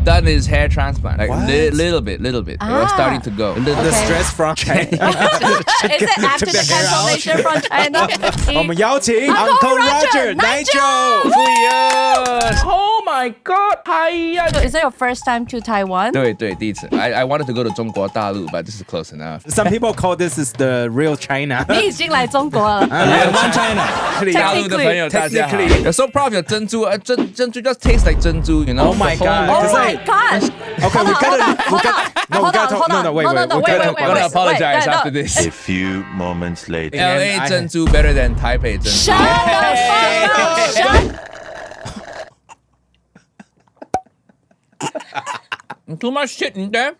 done his hair transplant, like little bit. It was starting to go. The stress from China. Is it after the cancellation from China? 我们邀请 Uncle Roger Nigel FUIYOH. Oh my God! Is it your first time to Taiwan? 对，第一次。I wanted to go to 中国大陆, but this is close enough. Some people call this is the real China. 你已经来中国了。One China. 大陆的朋友大家好。You're so proud of your 珍珠. 珍珠 just tastes like 珍珠, you know? Oh my God! Oh my God! Okay, we gotta. No, wait. I'm gonna apologize after this. A few moments later. LA 珍珠 better than Taipei 珍珠. Shut the fuck up! Too much shit in there.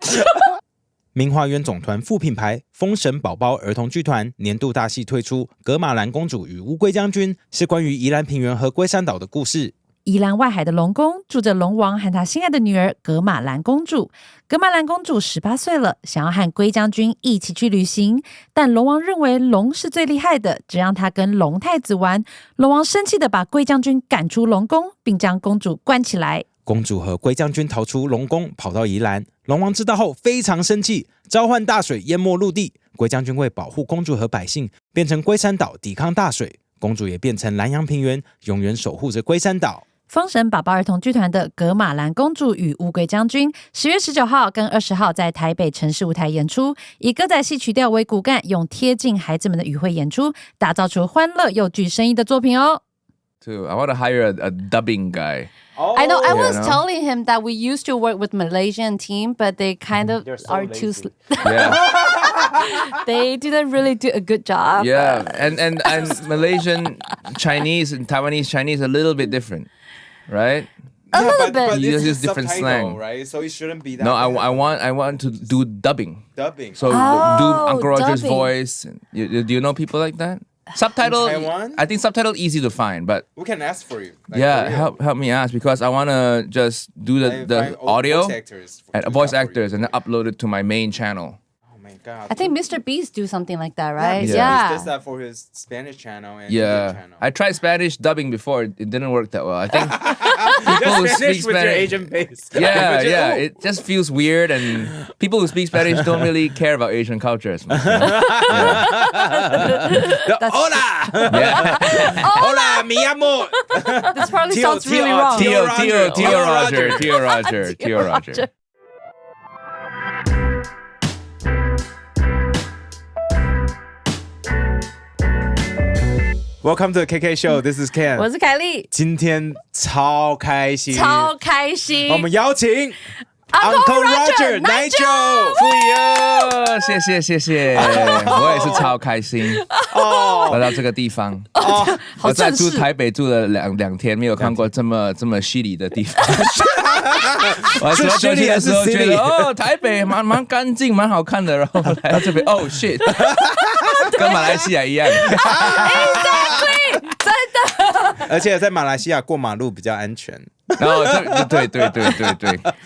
明华园总团副品牌封神宝宝儿童剧团年度大戏推出《噶玛兰公主与乌龟将军》，是关于宜兰平原和龟山岛的故事。宜兰外海的龙宫住着龙王和他心爱的女儿噶玛兰公主。噶玛兰公主18岁了，想要和龟将军一起去旅行，但龙王认为龙是最厉害的，只让他跟龙太子玩。龙王生气的把龟将军赶出龙宫，并将公主关起来。公主和龟将军逃出龙宫，跑到宜兰。龙王知道后非常生气，召唤大水淹没陆地。龟将军为保护公主和百姓，变成龟山岛抵抗大水。公主也变成南洋平原，永远守护着龟山岛。封神宝宝儿童剧团的《噶玛兰公主与乌龟将军》10月19号跟20号在台北城市舞台演出，以歌仔戏曲调为骨干，用贴近孩子们的语汇演出，打造出欢乐又具深意的作品哦。I want to hire a dubbing guy. I know. I was telling him that we used to work with Malaysian team, but they kind of are too. They didn't really do a good job. Yeah, and Malaysian Chinese and Taiwanese Chinese a little bit different, right? A little bit. But You this use is different subtitle, slang, right? So it shouldn't be that. No, I want to do dubbing. So do Oh, Uncle Roger's dubbing. voice. Do you know people like that? Subtitle. Taiwan? I think subtitle easy to find, but We can ask for you. Like, yeah, for real. help me ask because I want to just do Like, the find audio voice actors and to voice dub for you. actors and then upload it to my main channel. Oh my God. I think Mr. Beast do something like that, right? He does that for his Spanish channel and Indian Yeah, channel. I tried Spanish dubbing before. It didn't work that well. I think people who Just speak Spanish with your Spanish. Asian base. Yeah. It just feels weird, and people who speak Spanish don't really care about Asian culture as much. Hola! Yeah. Hola, mi amor! This probably Tio, sounds really Tio, wrong. Tio Roger. Welcome to the KK Show. This is Ken. 我是凯莉，今天超开心，超开心。我们邀请 Uncle Roger Nigel。FUIYOH，谢谢，我也是超开心来到这个地方。我在住台北住了两天，没有看过这么犀利的地方。我说休息的时候觉得台北蛮干净，蛮好看的，然后来到这边shit， 跟马来西亚一样。Exactly， 真的。而且在马来西亚过马路比较安全。然后对，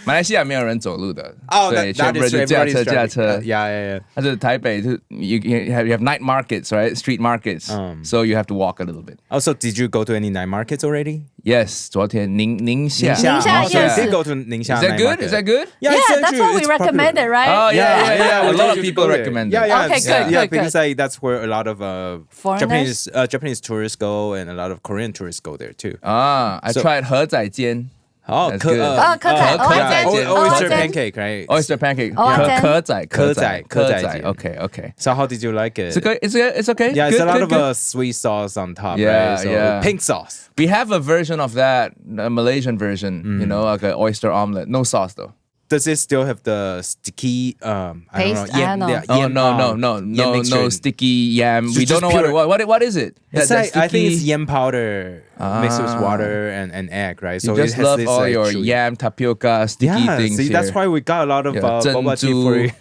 马来西亚没有人走路的，对，全部人就驾车。Yeah. 但是台北就 you have night markets, right? Street markets. So you have to walk a little bit. Also, did you go to any night markets already? Yes, 昨天宁夏。yes. Did go to 宁夏 Is that night good? market. Is that good? Yeah, that's what we recommended, right? Oh yeah. A lot of people recommend recommend it. it. Yeah. Okay, good. Yeah, because that's where a lot of Foreigners? Japanese tourists go, and a lot of Korean tourists go there too. I tried 蚵仔煎。Oh, That's good. 蚵仔煎 oyster pancake, right? Oyster pancake. 蚵仔 Okay. So how did you like it? It's okay. Yeah, it's Good, a lot good, of good. Sweet sauce on top, Yeah, right? So yeah. Pink sauce. We have a version of that, a Malaysian version, you know, like an oyster omelet. No sauce though. Does it still have the sticky Paste? I don't know. No sticky yam. So We don't just know pure- what is it? It's That like, I think it's sticky- yam powder mixed with water and egg, right? So You just it has love this, all like, your chewy. yam, tapioca, sticky things see, here. that's why we got a lot of boba tea for you.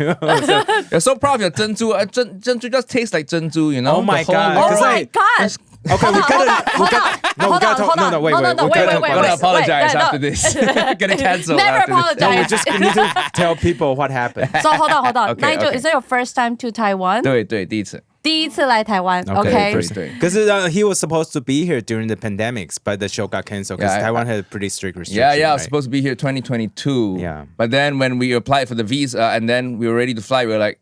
You're so proud of your 珍珠. 珍珠 just tastes like 珍珠, you know? Oh my The whole- God. Oh 'Cause my God. Okay, we gotta talk. No, wait. I'm gonna apologize after this. Gonna cancel. Never after this. apologize. We just need to tell people what happened. So hold on. Okay, Nigel, okay. is that your first time to Taiwan? 对，第一次。第一次来台湾 Okay. ，OK， Because he was supposed to be here during the pandemics, but the show got canceled because Taiwan had a pretty strict restriction. Yeah, I right? was supposed to be here 2022. Yeah. But then when we applied for the visa and then we were ready to fly, we were like,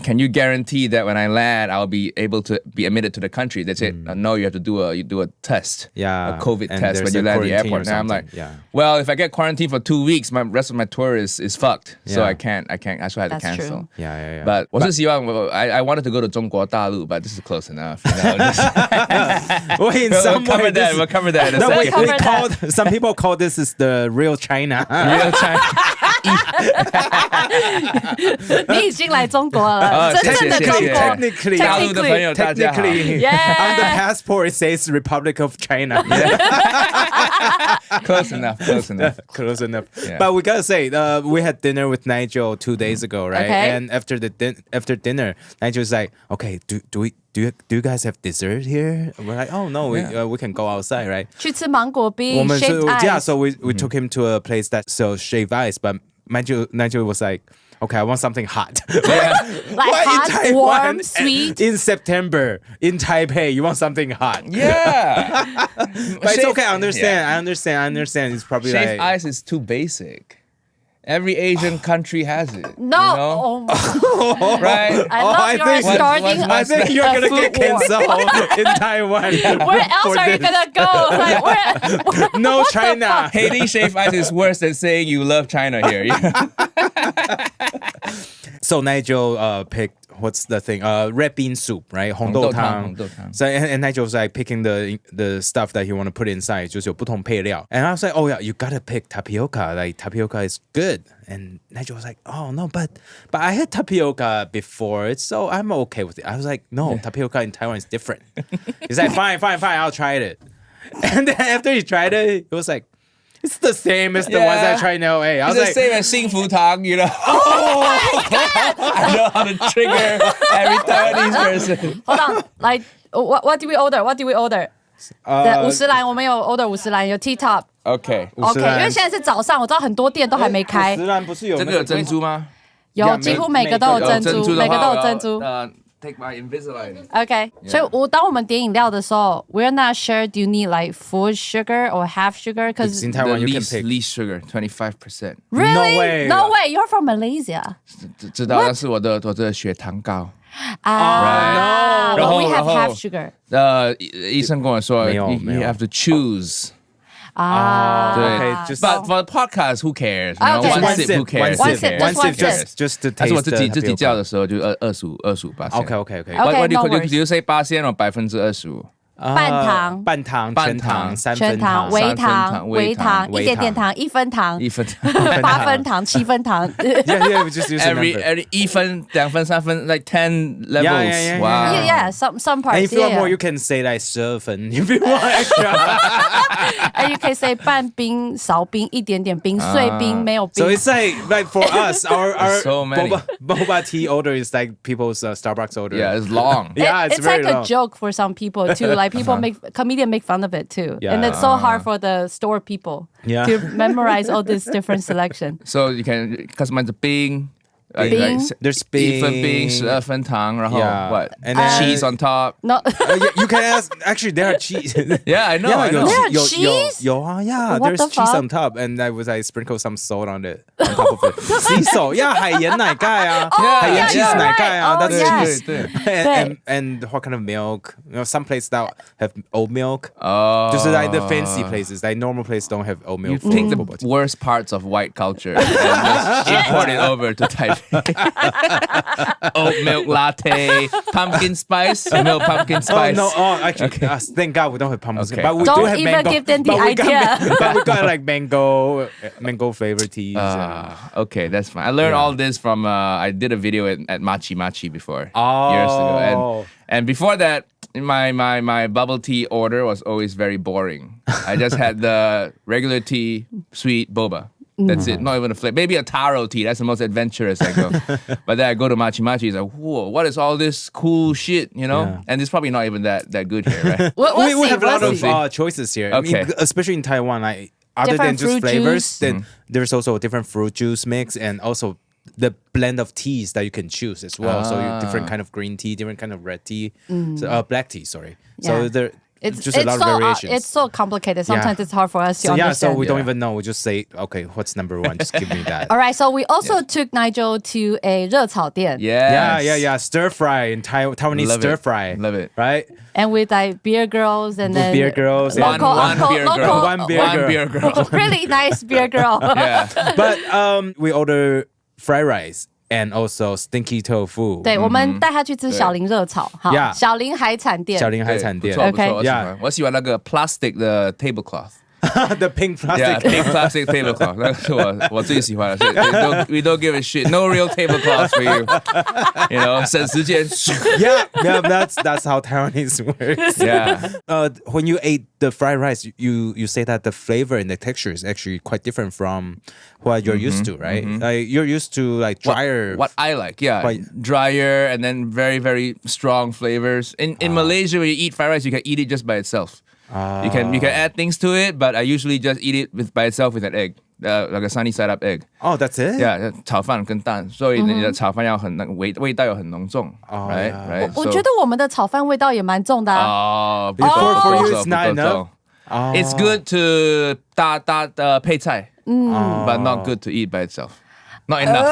can you guarantee that when I land, I'll be able to be admitted to the country? They said, no, you have to do a test, Yeah, a COVID and test when there's you a land at the quarantine airport. or And I'm like, something, well, if I get quarantined for 2 weeks, my rest of my tour is fucked. So Yeah. I can't. That's why I had to That's cancel. true. Yeah. But 我是希望 I wanted to go to 中国大陆, but this is close enough. You know, Well, in we'll some cover way, that. We'll cover that in a No, second. We'll cover that. some people call this is the real China. Real China. 你已经来中国了，真正的中国。Technically, 大陆的朋友大家好。 technically, Yeah. on the passport it says Republic of China. Close enough. Close enough. Yeah. But we gotta say, we had dinner with Nigel 2 days ago, right? Okay. And after dinner, Nigel's like, "Okay, do you guys have dessert here?" We're like, "Oh no, we can go outside, right?" 去吃芒果冰 shaved Yeah, ice so we took him to a place that sells shaved ice, but Nigel was like, "Okay, I want something hot." like Why hot, in Taiwan, warm, sweet. in September in Taipei, you want something hot? Yeah. But it's okay. I understand. Yeah. I understand. It's probably Shaved like ice is too basic. Every Asian country has it. No, You know? oh, Right? I love I your think- starting. I think you're a gonna food get war. canceled in Taiwan. Where else for are you this. gonna go? Like, where? No what the China. fuck? Hating shaved ice is worse than saying you love China here. You know? So Nigel picked what's the thing? Red bean soup, right? 红豆汤. So and Nigel was like picking the stuff that he want to put inside, 就是有不同配料. And I was like, oh yeah, you gotta pick tapioca. Like tapioca is good. And Nigel was like, oh no, but I had tapioca before, so I'm okay with it. I was like, no, tapioca in Taiwan is different. He's like, fine, I'll try it. And then after he tried it, he was like, it's the same as the ones I tried in LA. I was It's the like, same as 幸福堂, you know? I know how to trigger every Taiwanese person. Hold on, like what do we order? What do we order? 50兰我们有 order 50兰，有 T top。 Okay. OK， 因为现在是早上，我知道很多店都还没开。50兰不是有这个有珍珠吗？有，几乎每个都有珍珠，每个都有珍珠。Take my Invisalign. OK， 所以当我们点饮料的时候 ，we're not sure do you need like full sugar or half sugar? Because in Taiwan you can least, pick. least sugar, 25%. really, No way. no way, you're from Malaysia. 知道，但是我的血糖高。啊 然后 ，we have 然后 half sugar. 医生跟我说没有 you have to choose. 啊，对 Okay, just- But for the podcast, who cares? You know, Okay. one sip, who cares? One Who sip, cares? just one sip. just to taste. 但是我自己 the 叫 tapioca. 的时候就25%。Okay. What do no you worries. do you say 8%or 25%? 半糖全糖、三全糖、分糖、微糖、糖微糖、微一点点糖、1分糖、 1分8分糖、7分糖。Yeah, we just use a number. every 1分、2分、3分 like 10 levels. Yeah. Wow. Yeah, some parts. And if you want yeah. more, you can say like 12分 if you want extra. And you can say 半冰、少冰、一点点冰、碎冰、没有冰。 So it's like for us, our so many. boba tea order is like people's Starbucks order. Yeah, it's long. Yeah, it's very like long. a joke for some people too. Like people comedian make fun of it too. Yeah. And it's so hard for the store people Yeah. to memorize all this different selection. So you can customize the 冰 冰 There's 1分冰、冰12分糖，然后 Yeah. what? And then- cheese on top. No, Yeah, you can ask. Actually, there are cheese. Yeah, I know. Yeah, I know. There are cheese? 有啊 yeah, What there's the cheese fuck? on top, and I sprinkle some salt on it on top of it. Sea salt, yeah, 海盐奶盖啊，海盐 yeah, cheese you're 奶盖啊 right. that's Oh, yeah. cheese. 对 And what kind of milk? You know, some places that have oat milk. 哦， Just like the fancy places, like normal places don't have oat You milk. take the boba tea. worst parts of white culture and just import it over to Taipei. Oat milk latte, pumpkin spice. You know pumpkin Oh spice. no! Oh, actually, thank God we don't have pumpkin. Okay. But we Don't do have even mango. give them the but we got idea. but we got like mango flavored teas. Okay, that's fine. I learned all this from I did a video at Machi Machi before Oh. years ago, and before that, my bubble tea order was always very boring. I just had the regular tea, sweet boba. That's it. Not even a flavor. Maybe a taro tea. That's the most adventurous I go. But then I go to Machi Machi. It's like, whoa, what is all this cool shit? You know? Yeah. And it's probably not even that good here, right? We have a lot We'll of see. choices here. I Okay. mean, especially in Taiwan, like other Different than just fruit flavors, juice. then there's also a different fruit juice mix and also the blend of teas that you can choose as well. So different kind of green tea, different kind of red tea, black tea. Sorry. So there. It's just a lot of variations. It's so complicated. Sometimes it's hard for us to understand. So we don't even know. We just say, okay, what's number one? Just give me that. All right. So we also took Nigel to a 热炒店. Yeah. Stir fry in Taiwanese stir fry. Love it. Right? And with like beer girls and then beer girls. One beer girl. Really nice beer girl. Yeah. But we order fried rice. And also stinky tofu. 对，我们带他去吃小林热炒，好， Yeah. 小林海产店。小林海产店。不错 Okay. 不错，我喜欢那个 plastic 的 tablecloth。The pink plastic. Yeah, pink plastic tablecloth. 那是我最喜欢的。We don't give a shit. No real tablecloth for you. You know, 省时间。Yeah, that's how Taiwanese works. Yeah. When you ate the fried rice, you say that the flavor and the texture is actually quite different from what you're used to, right? Like you're used to like drier. What I like, drier and then very very strong flavors. In Malaysia, when you eat fried rice, you can eat it just by itself. You can add things to it, but I usually just eat it by itself with an egg, like a sunny side up egg. Oh, that's it? Yeah, 炒饭跟蛋，所以你的炒饭要很味道要很浓重 right? 我觉得我们的炒饭味道也蛮重的啊。For you, it's not enough. It's good to 搭配菜 but not good to eat by itself. Not enough.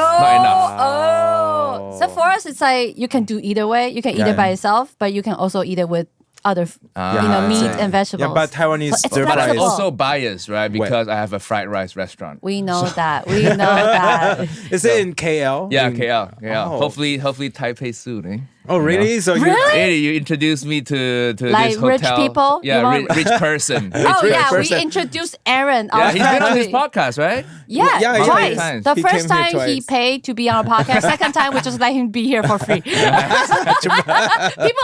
So for us, it's like you can do either way. You can eat it by itself, but you can also eat it with other, meat and vegetables. Yeah, but Taiwanese stir But fry I'm is also biased, right? Because I have a fried rice restaurant. We know that. We know that. Is it in KL? Yeah, KL. Oh. Hopefully Taipei soon, eh? Oh, really? So you introduced me to like this hotel. Rich people? Yeah, rich person. We introduced Aaron. Yeah, he's been on this podcast, right? Yeah, twice. Times. The first time he paid to be on a podcast. Second time we just let him be here for free. People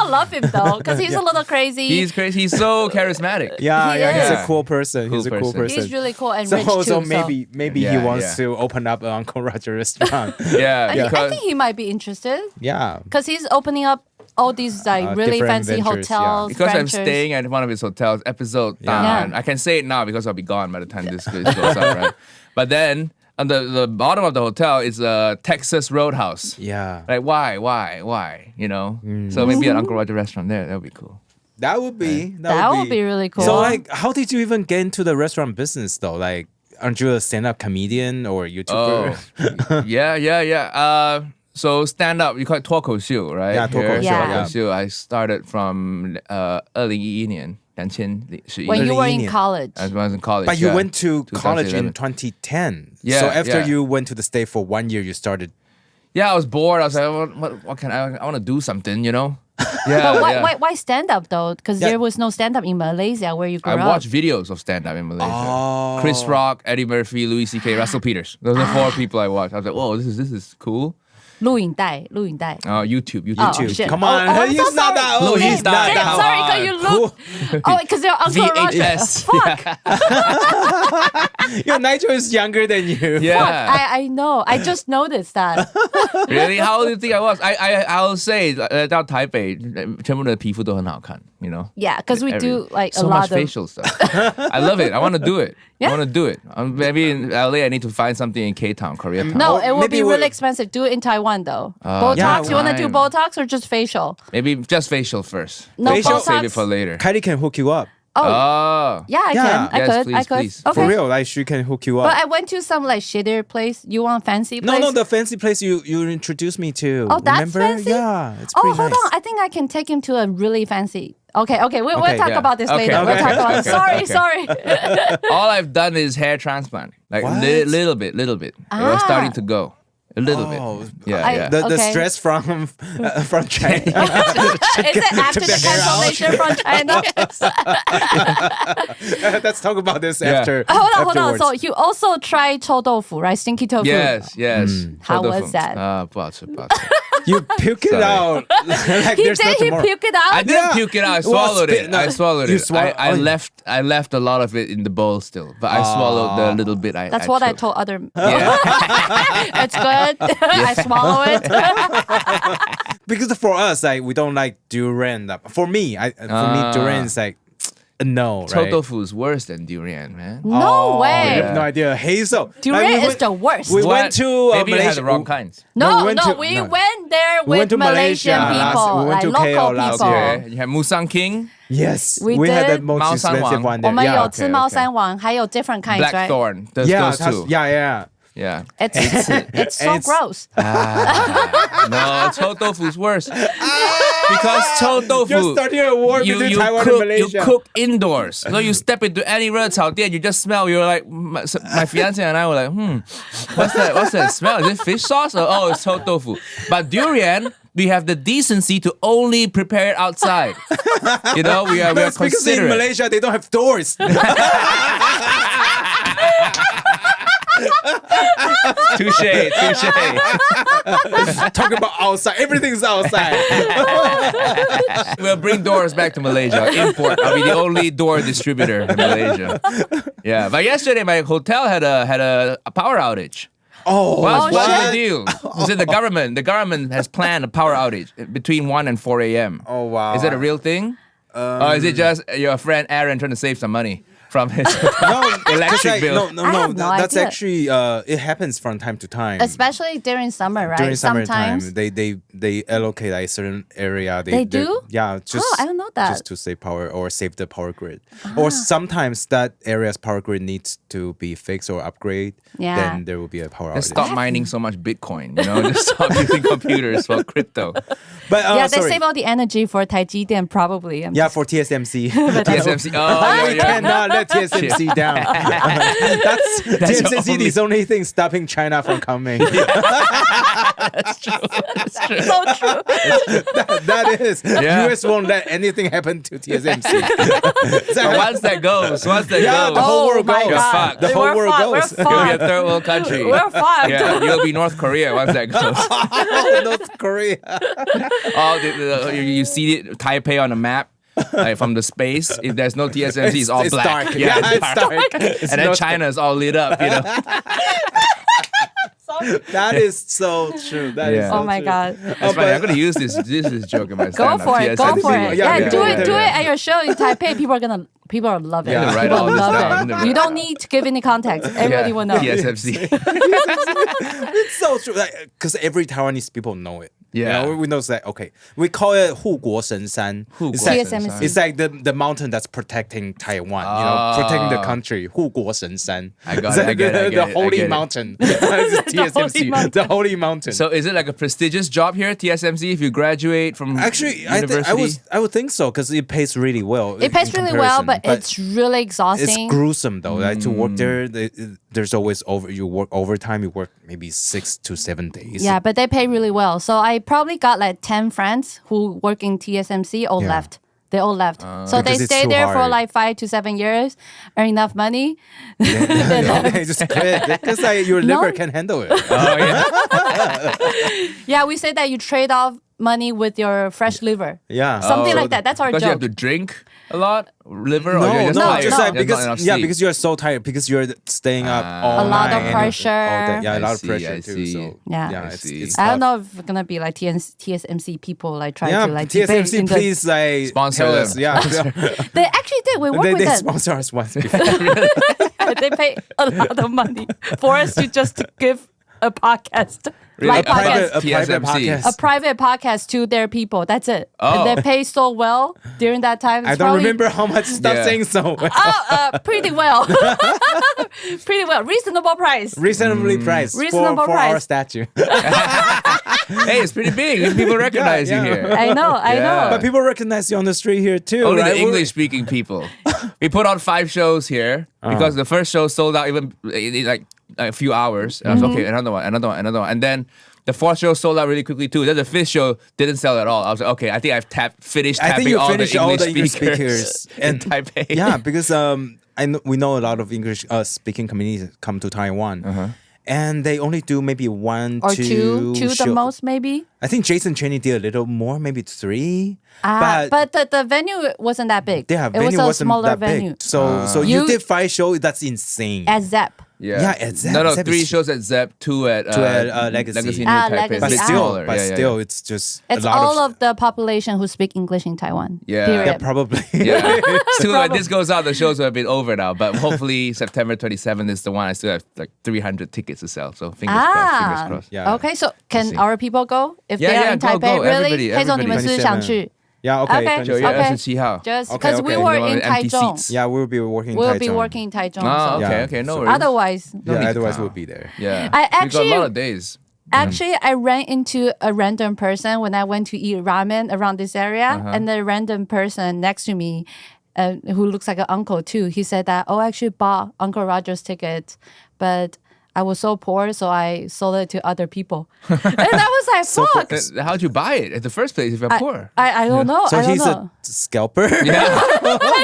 love him though because he's a little crazy. He's crazy. He's so charismatic. Yeah, he's a cool person. He's a cool person. He's really cool and rich too. So maybe he wants to open up an Uncle Roger restaurant. Yeah. I think he might be interested. Yeah. Because he's opening up all these like really fancy ventures, hotels. Because ventures. I'm staying at one of his hotels, episode 9. I can say it now because I'll be gone by the time this goes up, right? But then on the bottom of the hotel is a Texas Roadhouse. Yeah. Like why? You know? So maybe an Uncle Roger restaurant there. That would be cool. That would be. That would be really cool. So like, how did you even get into the restaurant business though? Like, aren't you a stand-up comedian or YouTuber? Oh. Yeah. So stand-up, you call it 脱口秀, right? Yeah, 脱口秀. 脱口秀. I started from 2011年, 2011. When you were in college. I was in college. But you went to 2011. college in 2010. Yeah, so after yeah. you went to the States for 1 year, you started. Yeah, I was bored. I was like, what can I want to do something, you know? Yeah. But why stand-up though? Because there was no stand-up in Malaysia where you grew up. I watched videos of stand-up in Malaysia. Chris Rock, Eddie Murphy, Louis C.K., Russell Peters. Those are 4 people I watched. I was like, whoa, this is cool. 录影带。Oh, YouTube. Oh, shit. Come on, he's so not that old. He's not that old. Sorry, because you look. Because you're Uncle Roger. VHS. Fuck. Nigel is younger than you. Yeah. Fuck. I know. I just noticed that. Really? How old do you think I was? I'll say 到台北全部的皮肤都很好看, you know? Yeah, because we do like so a lot much of facial stuff. I love it. I want to do it. I want to do it. Maybe in LA I need to find something in K-Town, Koreatown. No, it will maybe be really expensive. Do it in Taiwan though. Botox? Yeah, you want to do fine. Botox or just facial? Maybe just facial first. No Facial? Botox? Save it for later. Kylie can hook you up. Oh. Yeah, I Yeah. can. Yes, I could. please. Okay. For real, like she can hook you up. But I went to some like shittier place. You want fancy place? No, the fancy place you introduced me to. Oh, that's Remember? fancy? Yeah, it's Oh, pretty hold nice. on. I think I can take him to a really fancy. Okay. We'll talk yeah. about this Okay, later. We'll okay, talk about it. okay, Sorry. All I've done is hair transplant. Like What? little bit. It was starting to go. A little Oh. bit. Yeah. The Okay. stress from China. Is it after the cancellation from China? Let's talk about this Yeah. after. Hold on. afterwards. So you also tried chou tofu, right? Stinky tofu. Yes. How was that? 不好吃。You puke it Sorry. out. Like He there's no did. He tomorrow. puked it out. I didn't puke it out. I swallowed it. No. I swallowed You it. I oh. left a lot of it in the bowl still, but I swallowed the little bit. That's what I choked. told other. Yeah. It's good. I swallow it. Because for us, like we don't like durian. For me, durian is like No,臭right? tofu is worse than durian, man. No I way. have no idea. Hazel. Durian is the worst. We went to Maybe you had the Malaysia. wrong kinds. No, we we went there We went with to Malaysian Malaysia people, we went like to KL local last people. year. Okay. You have Musang King, Yes, We had the did. most 猫山王 expensive one 我 there. 们 Yeah. 有吃猫山王，还有 different kinds, right? Blackthorn. Those two. Yeah. Yeah. It's so It's- gross. No, Chou tofu is worse. Because Chou tofu, You're starting a war between Taiwan and Malaysia. You cook indoors. So you step into any 热炒店, you just smell. You're like, my fiance and I were like, what's that smell? Is it fish sauce? Or, it's Chou tofu. But durian, we have the decency to only prepare it outside. You know, we are It's because in considerate. Malaysia they don't have doors. Touche. Talking about outside, everything's outside. We'll bring doors back to Malaysia. Import. I'll be the only door distributor in Malaysia. Yeah, but yesterday my hotel had a power outage. What's the deal? Is it the government? The government has planned a power outage between 1 and 4 a.m. Oh, wow. Is that a real thing? Or is it just your friend Aaron trying to save some money from his electric bill? I have no That's idea. actually it happens from time to time. Especially during summer, right? During summertime, Sometimes. they allocate a certain area. They do? Yeah, just I don't know that. just to save power or save the power grid. Or sometimes that area's power grid needs to be fixed or upgrade. Yeah. Then there will be a power Let's outage. stop mining so much Bitcoin, you know? Just stop using computers for crypto. But Yeah, they sorry. save all the energy for 台积電 probably. Yeah, for TSMC. TSMC. Oh, We yeah. cannot let TSMC down. That's TSMC your is the only thing stopping China from coming. That's true. So true. That is. Yeah. US won't let anything happen to TSMC. But once that goes, Yeah, goes, the whole world my goes. You're God. fucked. The whole We're world fucked. goes. We're you'll be a fucked. third world country. We're fucked. Yeah, you'll be North Korea once that goes. North Korea. You see it, Taipei on a map. Like from the space, if there's no TSMC, it's all It's black. dark. Yeah, it's dark. It's And then North China is all lit up, you know. That is so true. That is Yeah. so Oh my true. God. That's funny. I'm gonna use this joke in my Go stand-up. for it. Go TSMC. for it. Yeah, Yeah, do it. Do yeah. it at your show in Taipei. People will love it. Yeah. Write People all will this love down. it. You don't need to give any context. Everybody will know. TSMC. It's so true. Because every Taiwanese people know it. Yeah. You know, we know that. Okay, we call it 护国神山. It's like, TSMC. it's like the mountain that's protecting Taiwan. You know, protecting the country. 护国神山. I got It's it, I like get it, I the get it, I holy get it. mountain. It's TSMC. The holy mountain. So is it like a prestigious job here at TSMC if you graduate from Actually, university? I would think so because it pays really well. It pays in really well, comparison. but it's really exhausting. It's gruesome though. Like to work there, there's always you work overtime. You work maybe 6 to 7 days. Yeah, but they pay really well. So I probably got like 10 friends who work in TSMC all Yeah. left. They all left. So they Because it's stay too there for hard. like 5 to 7 years, earn enough money. Okay, just quit because your liver No. can handle it. Oh yeah. Yeah, we say that you trade off money with your fresh liver. Yeah. Something Oh, like that. That's our Because you have joke. to drink a lot, liver, or No, you're just no, tired. just like There's not enough because sleep. because you're so tired because you're staying up all A lot of night, pressure. all day. Yeah, a lot of I pressure see. too. So Yeah. yeah, I it's, see. it's I don't tough. know if it's gonna be like TSMC people like try Yeah, to like debate TSMC, in the- please like Sponsor tell them. us. Yeah, They actually did. We work they with them. sponsor us once before. They pay a lot of money for us to just give a podcast, Really? like podcast, a private TSMC. podcast. a private podcast to their people. That's it. Oh. And they pay so well during that time. I It's don't probably- remember how much. Stop Yeah. saying so. Pretty well. Pretty well. Reasonable price. Reasonably priced Reasonable for our price. statue. Hey, it's pretty big. People recognize yeah. you here. I know. I Yeah. know. But people recognize you on the street here too. Only right? the English-speaking people. We put on 5 shows here because the first show sold out even in like a few hours. And I was okay, another one. And then the 4th show sold out really quickly too. Then the 5th show didn't sell at all. I was like, okay, I think I've finished I think tapping you all finished the all English the English speakers speakers in and Taipei. Yeah, because we know a lot of English speaking communities come to Taiwan. And they only do maybe 1, Or 2 two the show- most maybe. I think Jason Cheney did a little more, maybe 3. But the venue wasn't that big. yeah, It was venue a wasn't smaller that venue. big. So you You- did 5 shows. That's insane. At Zep. Yeah, at Zep. No, Zep 3 is- shows at Zep, 2 at Legacy. New Taipei. Legacy. But It's still, smaller. it's just It's a lot all of the population who speak English in Taiwan. Yeah. Period. Yeah, probably. Yeah. Still, when this goes out, the shows have been over now. But hopefully, September 27th is the one. I still have like 300 tickets to sell. So fingers crossed. Fingers crossed. Yeah. Okay, so can see. our people go if Yeah, they are yeah, in go, Taipei? go. Really? Everybody, 黑总，你们是想去 Yeah, okay. Okay. 9月 Okay. 27号 ？Just Okay, because we okay. were You know, in empty Taichung. seats. Yeah, we'll be working in We'll Taichung. be working in Taichung. Oh, so. okay, Yeah. okay. No worries. Otherwise, No need to Otherwise come. we'll be there. Yeah. I We got actually- a lot of days. Actually, I ran into a random person when I went to eat ramen around this area, and the random person next to me, who looks like an uncle too, he said that, I actually bought Uncle Roger's ticket, but I was so poor, so I sold it to other people. And I was like, fuck. How'd you buy it at the first place if you're poor? I don't know. So I don't he's know. a scalper? Yeah.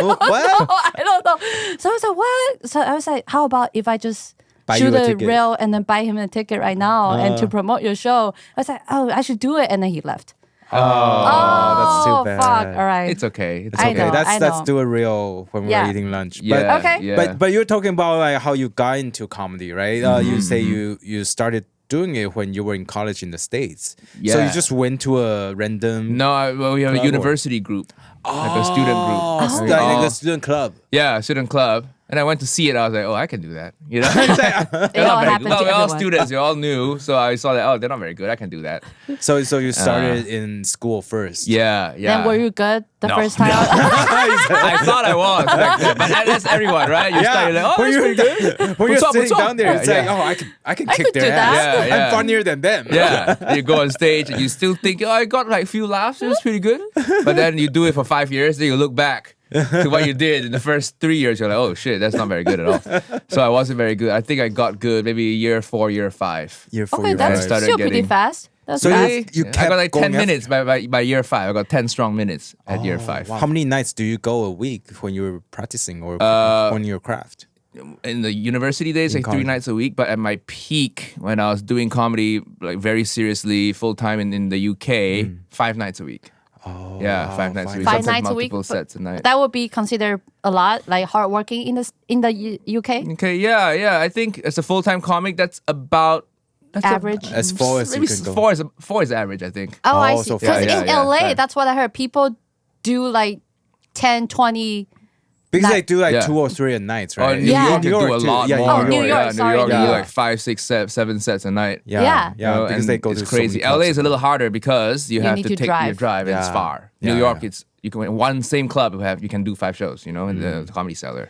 What? I don't know. So I was like, what? So I was like, how about if I just Buy shoot you a a ticket. reel and then buy him a ticket right now and to promote your show? I was like, oh, I should do it. And then he left. That's too bad. Fuck. All right. It's okay. It's I okay. know. Okay, let's know. do a reel when Yeah. we're eating lunch. Yeah. Okay. Yeah. But you're talking about like how you got into comedy, right? You say you started doing it when you were in college in the States. So Yeah. you just went to a random No, we have a Club or- university group, like a student group. like a student club. Yeah, student club. And I went to see it. I was like, oh, I can do that. You know, It all happened to we're all everyone. students. You're all new. So I saw that. Oh, they're not very good. I can do that. So you started in school first. Yeah, yeah. Then were you good the No. first time? I thought I was back then, but that's everyone, right? You start, you're like, oh, when that's you're, pretty good. when you're What's up, sitting what's up? down there, it's like, Yeah. oh, I can kick could their do ass. that. Yeah, yeah. I'm funnier than them. Yeah, you go on stage and you still think, oh, I got like a few laughs. It was pretty good. But then you do it for 5 years, then you look back to what you did in the first 3 years. You're like, oh shit, that's not very good at all. So I wasn't very good. I think I got good maybe year 4, year 5. Year 4, Okay, year that's 5. started still pretty getting- fast. That's So fast. you I kept got like 10 going after- minutes by year 5. I got 10 strong minutes at year 5. How many nights do you go a week when you're practicing or on your craft? In the university days, like 3 college. nights a week. But at my peak, when I was doing comedy like very seriously, full time in the UK, 5 nights a week. Oh, Yeah, 5 nights a week. 5 Sometimes nights a week. multiple but sets a night. That would be considered a lot, like hardworking in the UK. Okay, yeah. I think as a full time comic, that's about Average. As far as you maybe can go. 4 is average, I think. Oh, I Oh, see. so Because far, in yeah, LA, yeah. that's what I heard. People do like 10, 20. Because they do like Yeah. 2 or 3 a night, Oh, right? in New Yeah. York, you do a too. lot Yeah, more. Oh, New York, Yeah, sorry, New York, New you do York. like 5, 6, 7 sets a night. Yeah. You know, because and they go it's to so crazy. many clubs. LA is a little harder because you have need to to take your drive. drive and it's Yeah. far. Yeah, New York, yeah. you can in one same club you can do 5 shows, you know, in the Comedy Cellar.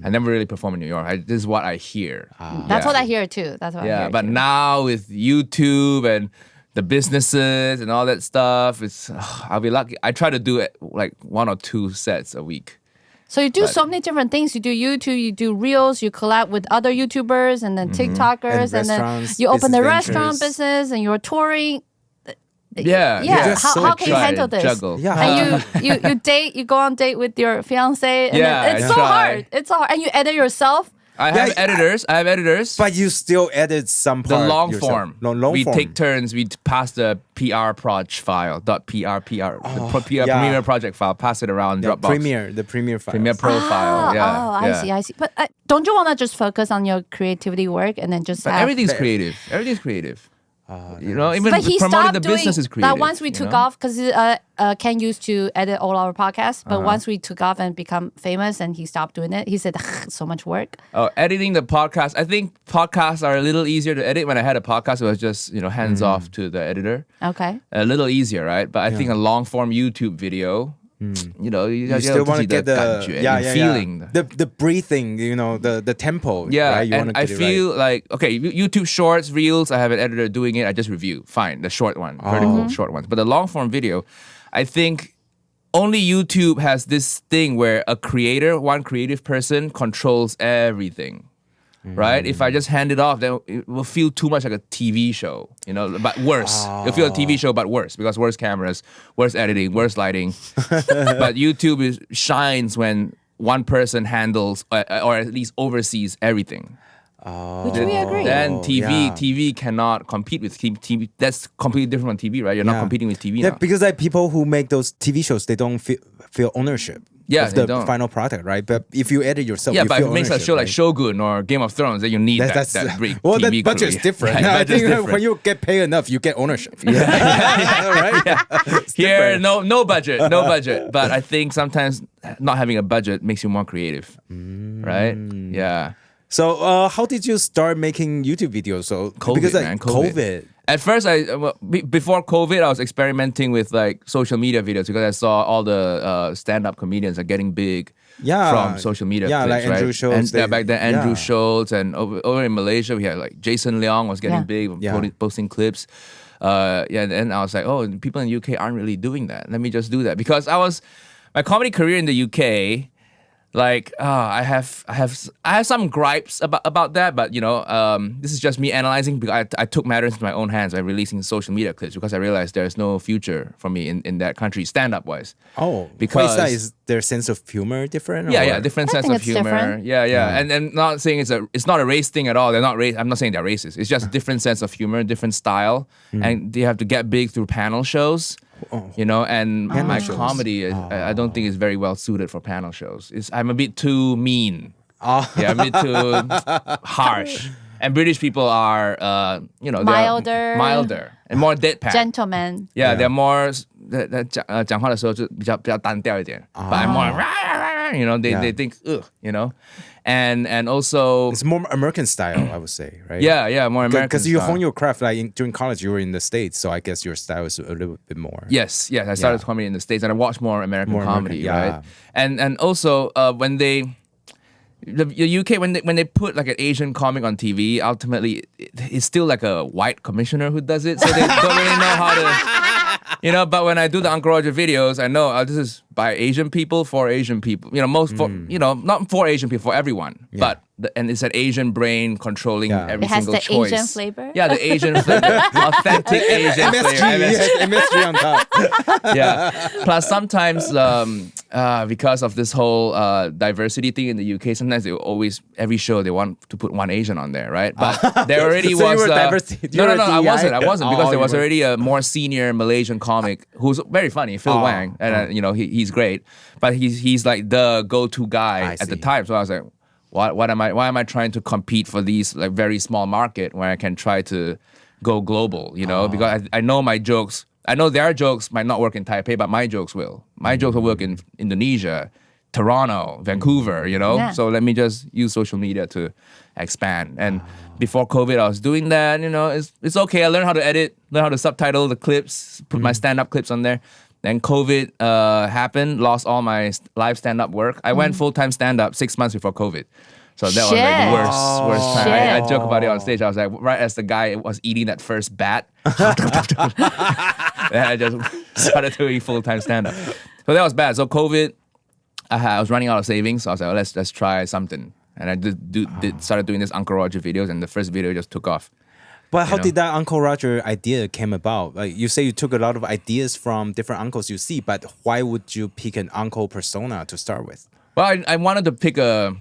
I never really perform in New York. This is what I hear. That's what I hear too. That's what I Yeah, hear but too. now with YouTube and the businesses and all that stuff, I'll be lucky. I try to do it like 1 or 2 sets a week. So you do so many different things. You do YouTube, you do Reels, you collab with other YouTubers and then TikTokers, and then restaurants, you open the business restaurant ventures. business and you're touring. Yeah, Yeah, just so how can you try handle and this? Juggle. Yeah. And you date, you go on date with your fiance, and Yeah, then it's I so try. hard. It's so hard, and you edit yourself. I have editors. But you still edit some The part long yourself. form. Long we form. take turns. We pass the PR proj file. The PR yeah. Premiere project file. Pass it around the Dropbox. the Premiere file. Premiere Pro file. Yeah. Oh, I see. But don't you want to just focus on your creativity work and then just But have... everything's creative. Everything's creative. You know, even But he promoting stopped the doing business is creative. that once we you took know? off, because Ken used to edit all our podcasts. But once we took off and become famous, and he stopped doing it, he said, "So much work." Oh, editing the podcast. I think podcasts are a little easier to edit. When I had a podcast, it was just hands off to the editor. Okay. A little easier, right? But I think a long form YouTube video, you still want to get the 感觉, feeling. the breathing, the tempo. Yeah, right? You and want I to get it feel right. like, okay, YouTube Shorts, Reels, I have an editor doing it. I just review. Fine, the short one, vertical short ones. But the long form video, I think only YouTube has this thing where one creative person controls everything. Right? If I just hand it off, then it will feel too much like a TV show, but worse. It'll feel a TV show, but worse, because worse cameras, worse editing, worse lighting. But YouTube shines when one person handles or at least oversees everything. Which we agree. Then yeah. TV cannot compete with TV. That's completely different from TV, right? You're not competing with TV Yeah, now. because like people who make those TV shows, they don't feel ownership. of the final product, right? But if you edit yourself, yeah, you but feel if it makes a ownership, show right? like Shogun or Game of Thrones, then you need that big well, TV that budget's crew. different. Yeah, I budget's think different. when you get paid enough, you get ownership. right? Yeah. Here, no budget. But I think sometimes not having a budget makes you more creative, right? Yeah. So how did you start making YouTube videos? So because COVID. At first, before COVID, I was experimenting with like social media videos because I saw all the stand-up comedians are getting big from social media clips, like Andrew right? Schultz. And back then, Andrew Schultz, and over in Malaysia, we had like Jason Leong was getting big, posting clips. And I was like, oh, people in the UK aren't really doing that. Let me just do that because my comedy career in the UK. Like I have some gripes about that, but this is just me analyzing because I took matters into my own hands by releasing social media clips because I realized there's no future for me in that country stand up wise. Oh, because is their sense of humor different? Yeah, different sense of humor. Different. Yeah, and not saying it's not a race thing at all. They're not I'm not saying they're racist. It's just a different sense of humor, different style, and they have to get big through panel shows. And my comedy, I don't think is very well suited for panel shows. I'm a bit too mean. Yeah, I'm a bit too harsh. And British people are, milder and more deadpan. Gentlemen. Yeah, they're more 讲话的时候就比较单调一点. But I'm more, they think, and also it's more American style, I would say, right? Yeah, more American. Because you hone your craft during college, you were in the States, so I guess your style is a little bit more. Yes, I started comedy in the States, and I watched more American comedy, right? And also when the UK when they put like an Asian comic on TV, ultimately it's still like a white commissioner who does it, so they don't really know how to. But when I do the Uncle Roger videos, I know this is by Asian people for Asian people. Not for Asian people, for everyone. Yeah. And it's an Asian brain controlling every single choice. It has the Asian flavor? Yeah, the Asian flavor. Authentic Asian flavor. MSG on top. Yeah. Plus sometimes because of this whole diversity thing in the UK, sometimes every show they want to put one Asian on there, right? But there already so was... you were diversity. No, I wasn't because there was already a more senior Malaysian comic who's very funny, Phil Wang, and he's great, but he's like the go-to guy at the time. So I was like, why am I trying to compete for these like very small market where I can try to go global? Because I know my jokes. I know their jokes might not work in Taipei, but my jokes will. My jokes will work in Indonesia, Toronto, Vancouver. Yeah. So let me just use social media to expand. And before COVID, I was doing that. It's okay. I learned how to edit, learned how to subtitle the clips, put my stand-up clips on there. Then COVID happened, lost all my live stand-up work. I went full-time stand-up 6 months before COVID. So that was like the worst time. I joke about it on stage. I was like, right as the guy was eating that first bat, I just started doing full-time stand-up. So that was bad. So COVID, I was running out of savings. So I was like, let's try something. And I started doing this Uncle Roger videos, and the first video just took off. But how did that Uncle Roger idea came about? Like you say you took a lot of ideas from different uncles you see, but why would you pick an uncle persona to start with? Well, I wanted to pick a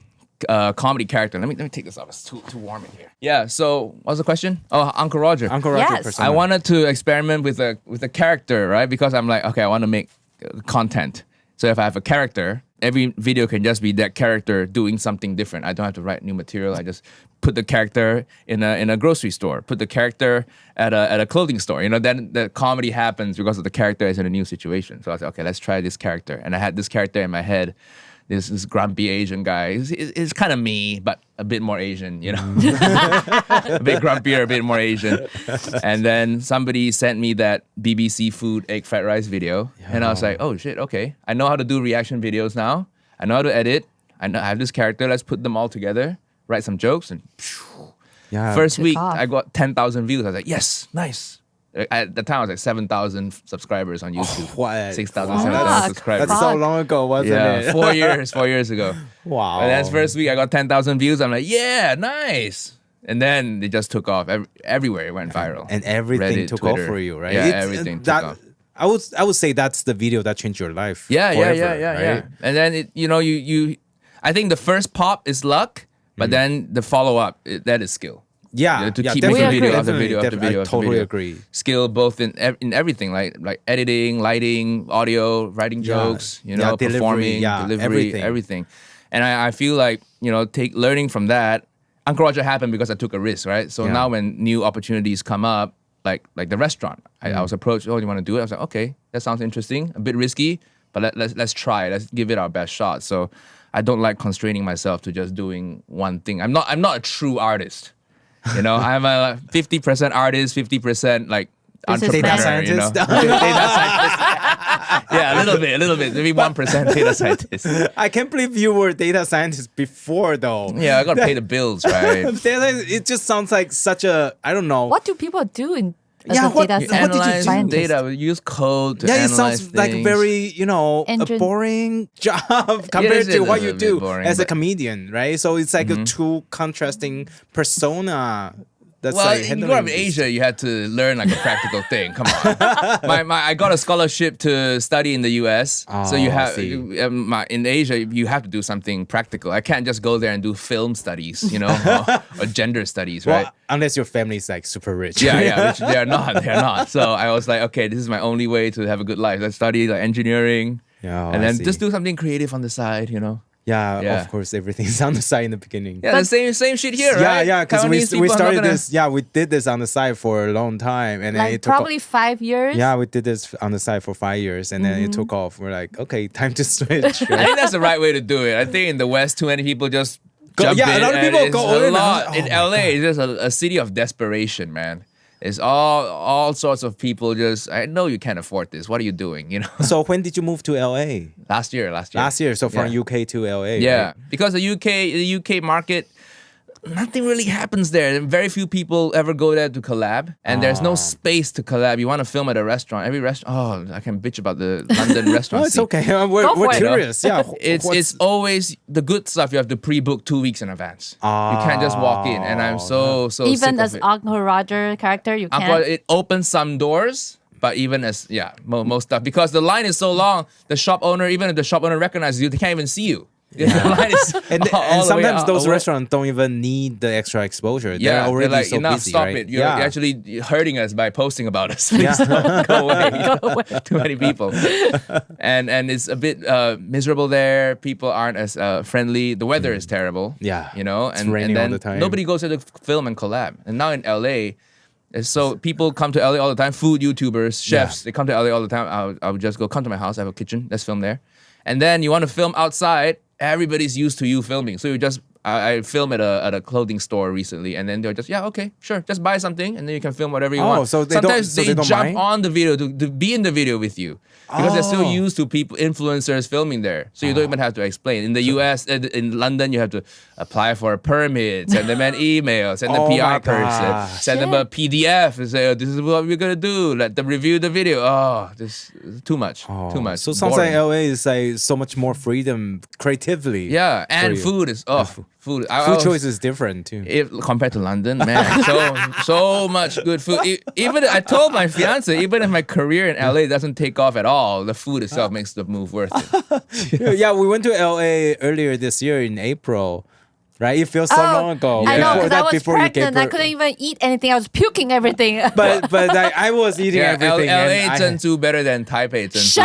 comedy character. Let me take this off. It's too warm in here. Yeah. So what was the question? Oh, Uncle Roger. Uncle Roger Yes. persona. I wanted to experiment with a character, right? Because I'm like, okay, I want to make content. So if I have a character, every video can just be that character doing something different. I don't have to write new material. I just put the character in a grocery store, put the character at a clothing store. Then the comedy happens because of the character is in a new situation. So I was like, okay, let's try this character. And I had this character in my head, this grumpy Asian guy. It's kind of me, but a bit more Asian, a bit grumpier, a bit more Asian. And then somebody sent me that BBC food egg fried rice video. Yeah. And I was like, oh shit, okay. I know how to do reaction videos now. I know how to edit. I have this character. Let's put them all together, write some jokes. And first week, I got 10,000 views. I was like, yes, nice. At the time, I was like 7,000 subscribers on YouTube. What? 6,000, 7,000 subscribers. That's so long ago, wasn't it? 4 years, 4 years ago. Wow. And then first week, I got 10,000 views. I'm like, yeah, nice. And then it just took off. Everywhere it went viral. And everything Reddit, took Twitter. off for you, right? Yeah, everything took off. I would say that's the video that changed your life. Yeah. Right? And then you I think the first pop is luck, but then the follow up that is skill. To keep definitely, making video after video after video. I totally agree. Skill both in everything, like editing, lighting, audio, writing jokes, performing, delivery, everything. And I feel like, learning from that. Uncle Roger happened because I took a risk, right? So now when new opportunities come up, like the restaurant, I was approached, do you want to do it? I was like, okay, that sounds interesting, a bit risky, but let's try it. Let's give it our best shot. So I don't like constraining myself to just doing one thing. I'm not a true artist. I'm a 50% artist, 50% like entrepreneur. Data scientist. Data scientist. Yeah, a little bit. Maybe 1% data scientist. I can't believe you were a data scientist before, though. Yeah, I got to pay the bills, right? It just sounds like such a, I don't know. What do people do in what data did you scientist? Data. We use code to analyze it sounds things. like very, a boring job compared to what you do boring, as a comedian, right? So it's like a two contrasting persona. That's you grew up in Asia, you had to learn like a practical thing. Come on. I got a scholarship to study in the US. So you have in Asia, you have to do something practical. I can't just go there and do film studies, or gender studies, right? Unless your family is like super rich. Yeah, which they're not. So I was like, okay, this is my only way to have a good life. Let's study like engineering, and then just do something creative on the side, Yeah, of course, everything's on the side in the beginning. Yeah, the same shit here, right? Yeah, because we started this. Yeah, we did this on the side for a long time, and then it took probably 5 years. Yeah, we did this on the side for 5 years, and then it took off. We're like, okay, time to switch. Right? I think that's the right way to do it. I think in the West, too many people just jump in. A lot of people go in. In LA, it's just a city of desperation, man. It's all sorts of people just, I know you can't afford this. What are you doing, So when did you move to LA? Last year. Last year, so from UK to LA. Yeah, right? because the UK market, nothing really happens there. Very few people ever go there to collab, and there's no space to collab. You want to film at a restaurant. Every restaurant, I can bitch about the London restaurant. No, it's okay. We're curious. Yeah, it's always the good stuff. You have to pre-book 2 weeks in advance. You can't just walk in, and I'm so even sick as of it. Uncle Roger character, you can't. Uncle, it opens some doors. But even as, most stuff, because the line is so long, the shop owner, even if the shop owner recognizes you, they can't even see you. Yeah. The line is and sometimes those restaurants don't even need the extra exposure. They're already like, so busy, stop right? it. You're actually hurting us by posting about us. Please don't go away. Too many people. And it's a bit miserable there. People aren't as friendly. The weather is terrible. Yeah. It's raining then all the time. Nobody goes to the film and collab. And now in LA, so people come to LA all the time. Food YouTubers, chefs, they come to LA all the time. I would just come to my house. I have a kitchen. Let's film there. And then you want to film outside. Everybody's used to you filming. So I film at a clothing store recently, and then they're just, okay, sure, just buy something, and then you can film whatever you want. So sometimes they don't jump mind? on the video to be in the video with you. Because they're still used to influencers filming there. So you don't even have to explain. In the US, in London, you have to apply for a permit, send them an email, send the PR person, send them a PDF and say, this is what we're going to do. Let them review the video. This is too much. Too much. So it sounds like LA is like so much more freedom creatively. Yeah, and food is, food. Food choice is different too. Compared to London, man, so much good food. Even I told my fiance, even if my career in LA doesn't take off at all, the food itself makes the move worth it. Yeah, we went to LA earlier this year in April. Right, it feels so long ago. I know, because I was before pregnant. I couldn't even eat anything. I was puking everything. But I was eating everything. LA Zhenzu better than Taipei Zhenzu. Shut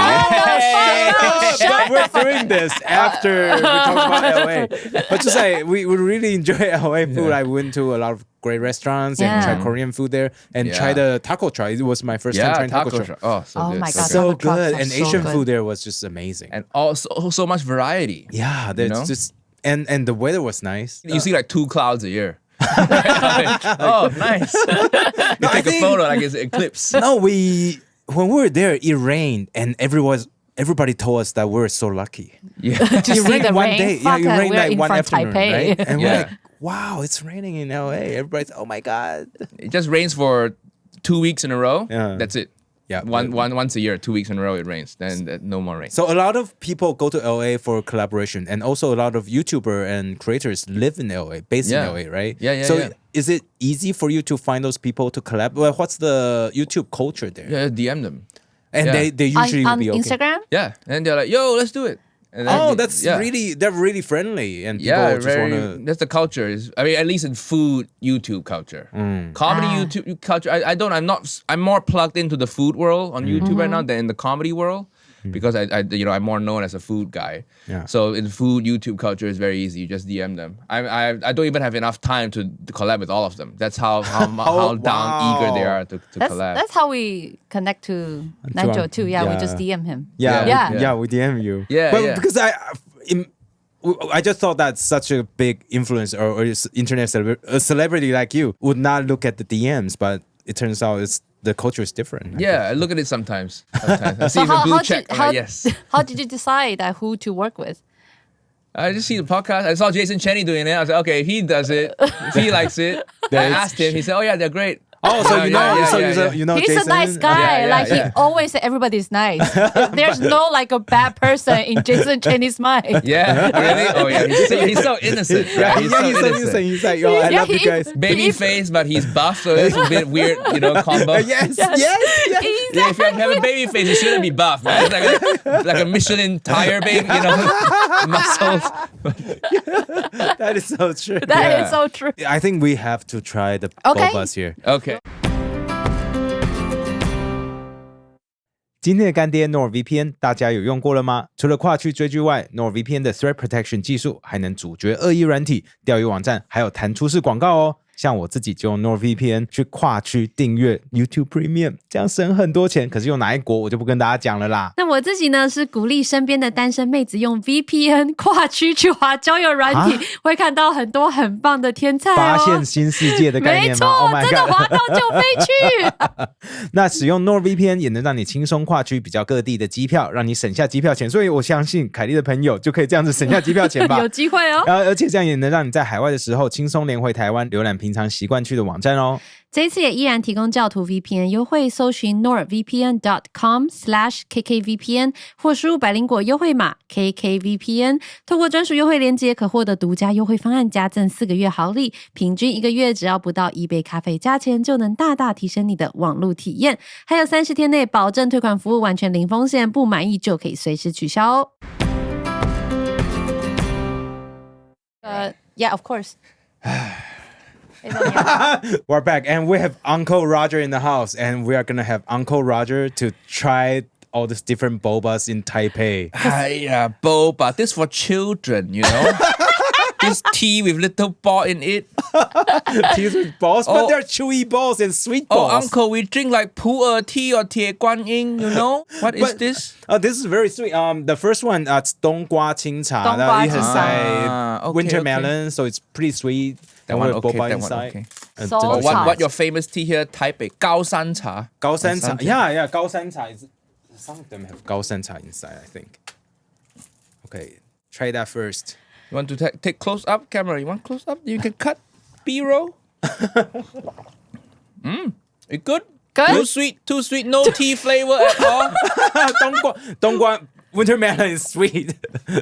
up! We're doing this after we talk about LA. But just like we really enjoy LA food. I went to a lot of great restaurants and tried Korean food there and tried a taco truck. It was my first time trying taco truck. So good. My God, so good. And so Asian good. food there was just amazing. And also so much variety. Yeah, there's just and the weather was nice. You see like 2 clouds a year. Nice. You take a photo like it's an eclipse. No, when we were there, it rained and everybody told us that we're so lucky. To It see rained the one rain. day. Fuck, It rained we're like in one from afternoon, Taipei. right? And we're like, wow, it's raining in LA. Everybody's, oh my God. It just rains for 2 weeks in a row. Yeah. That's it. Yeah, once a year, 2 weeks in a row it rains. Then no more rain. So a lot of people go to LA for collaboration, and also a lot of YouTuber and creators live in LA, based in LA, right? So is it easy for you to find those people to collab? Well, what's the YouTube culture there? Yeah, DM them. And they usually on will be okay. Instagram? Yeah, and they're like, yo, let's do it. That's they're really friendly, and people just want to. That's the culture. I mean, at least in food YouTube culture, comedy YouTube culture. I'm more plugged into the food world on YouTube right now than in the comedy world. Because I'm more known as a food guy. Yeah. So in food YouTube culture is very easy. You just DM them. I don't even have enough time to collab with all of them. That's how down eager they are to collab. That's how we connect to Nigel too. Yeah, we just DM him. Yeah, we DM you. Because I just thought that such a big influencer or internet celebrity like you would not look at the DMs, but it turns out the culture is different. I look at it sometimes. I see the blue check. Yes. How did you decide who to work with? I just see the podcast. I saw Jason Cheney doing it. I was like, okay, if he does it, if he likes it. I asked him. He said, oh yeah, they're great. Oh, so you know He's Jason? a nice guy. He always said everybody's nice. There's no a bad person in Jason Cheney's mind. Yeah, really? Oh yeah, he's so innocent. Right? He's so innocent. He's like, I love you guys. Baby face, but he's buff, so it's a bit weird, combo. Yes. Exactly. Yeah, if you have a baby face, you shouldn't be buff, man. It's like a Michelin tire, babe. Muscles. That is so true. That is so true. I think we have to try the Bobas here. Okay. 今天的干爹 NordVPN 大家有用过了吗？除了跨区追剧外， NordVPN 的 Threat Protection 技术还能阻绝恶意软体、钓鱼网站，还有弹出式广告哦。像我自己就用 NordVPN 去跨区订阅 YouTube Premium， 这样省很多钱。可是用哪一国我就不跟大家讲了啦。那我自己呢是鼓励身边的单身妹子用 VPN 跨区去滑交友软体，会看到很多很棒的天菜哦。发现新世界的概念吗？没错，真的滑到就飞去。那使用 NordVPN 也能让你轻松跨区比较各地的机票，让你省下机票钱。所以我相信凯莉的朋友就可以这样子省下机票钱吧。有机会哦。而且这样也能让你在海外的时候轻松连回台湾，浏览平常习惯去的网站哦。这一次也依然提供教徒 VPN 优惠，搜寻 nordvpn.com/kkvpn 或输入百灵果优惠码 KKVPN， 透过专属优惠链接可获得独家优惠方案，加赠4个月好礼，平均1个月只要不到1杯咖啡价钱，就能大大提升你的网络体验。还有30天内保证退款服务，完全零风险，不满意就可以随时取消哦。Yeah, of course. We're back and we have Uncle Roger in the house, and we are gonna have Uncle Roger to try all these different bobas in Taipei. Boba. This for children, This tea with little ball in it. Teas with balls, but they're chewy balls and sweet balls. Oh, Uncle, we drink like pu'er tea or tie guan yin, What is this? This is very sweet. The first one, it's 冬瓜清茶. It has winter melon, so it's pretty sweet. That one, boba that inside. One, okay. What your famous tea here, Taipei? 高山茶. 高山茶. Yeah, 高山茶. Some of them have 高山茶 inside, I think. Okay, try that first. You want to take close up camera? You want close up? You can cut B-roll. It good? Good. Too sweet, no tea flavor at all. 冬瓜 winter melon is sweet.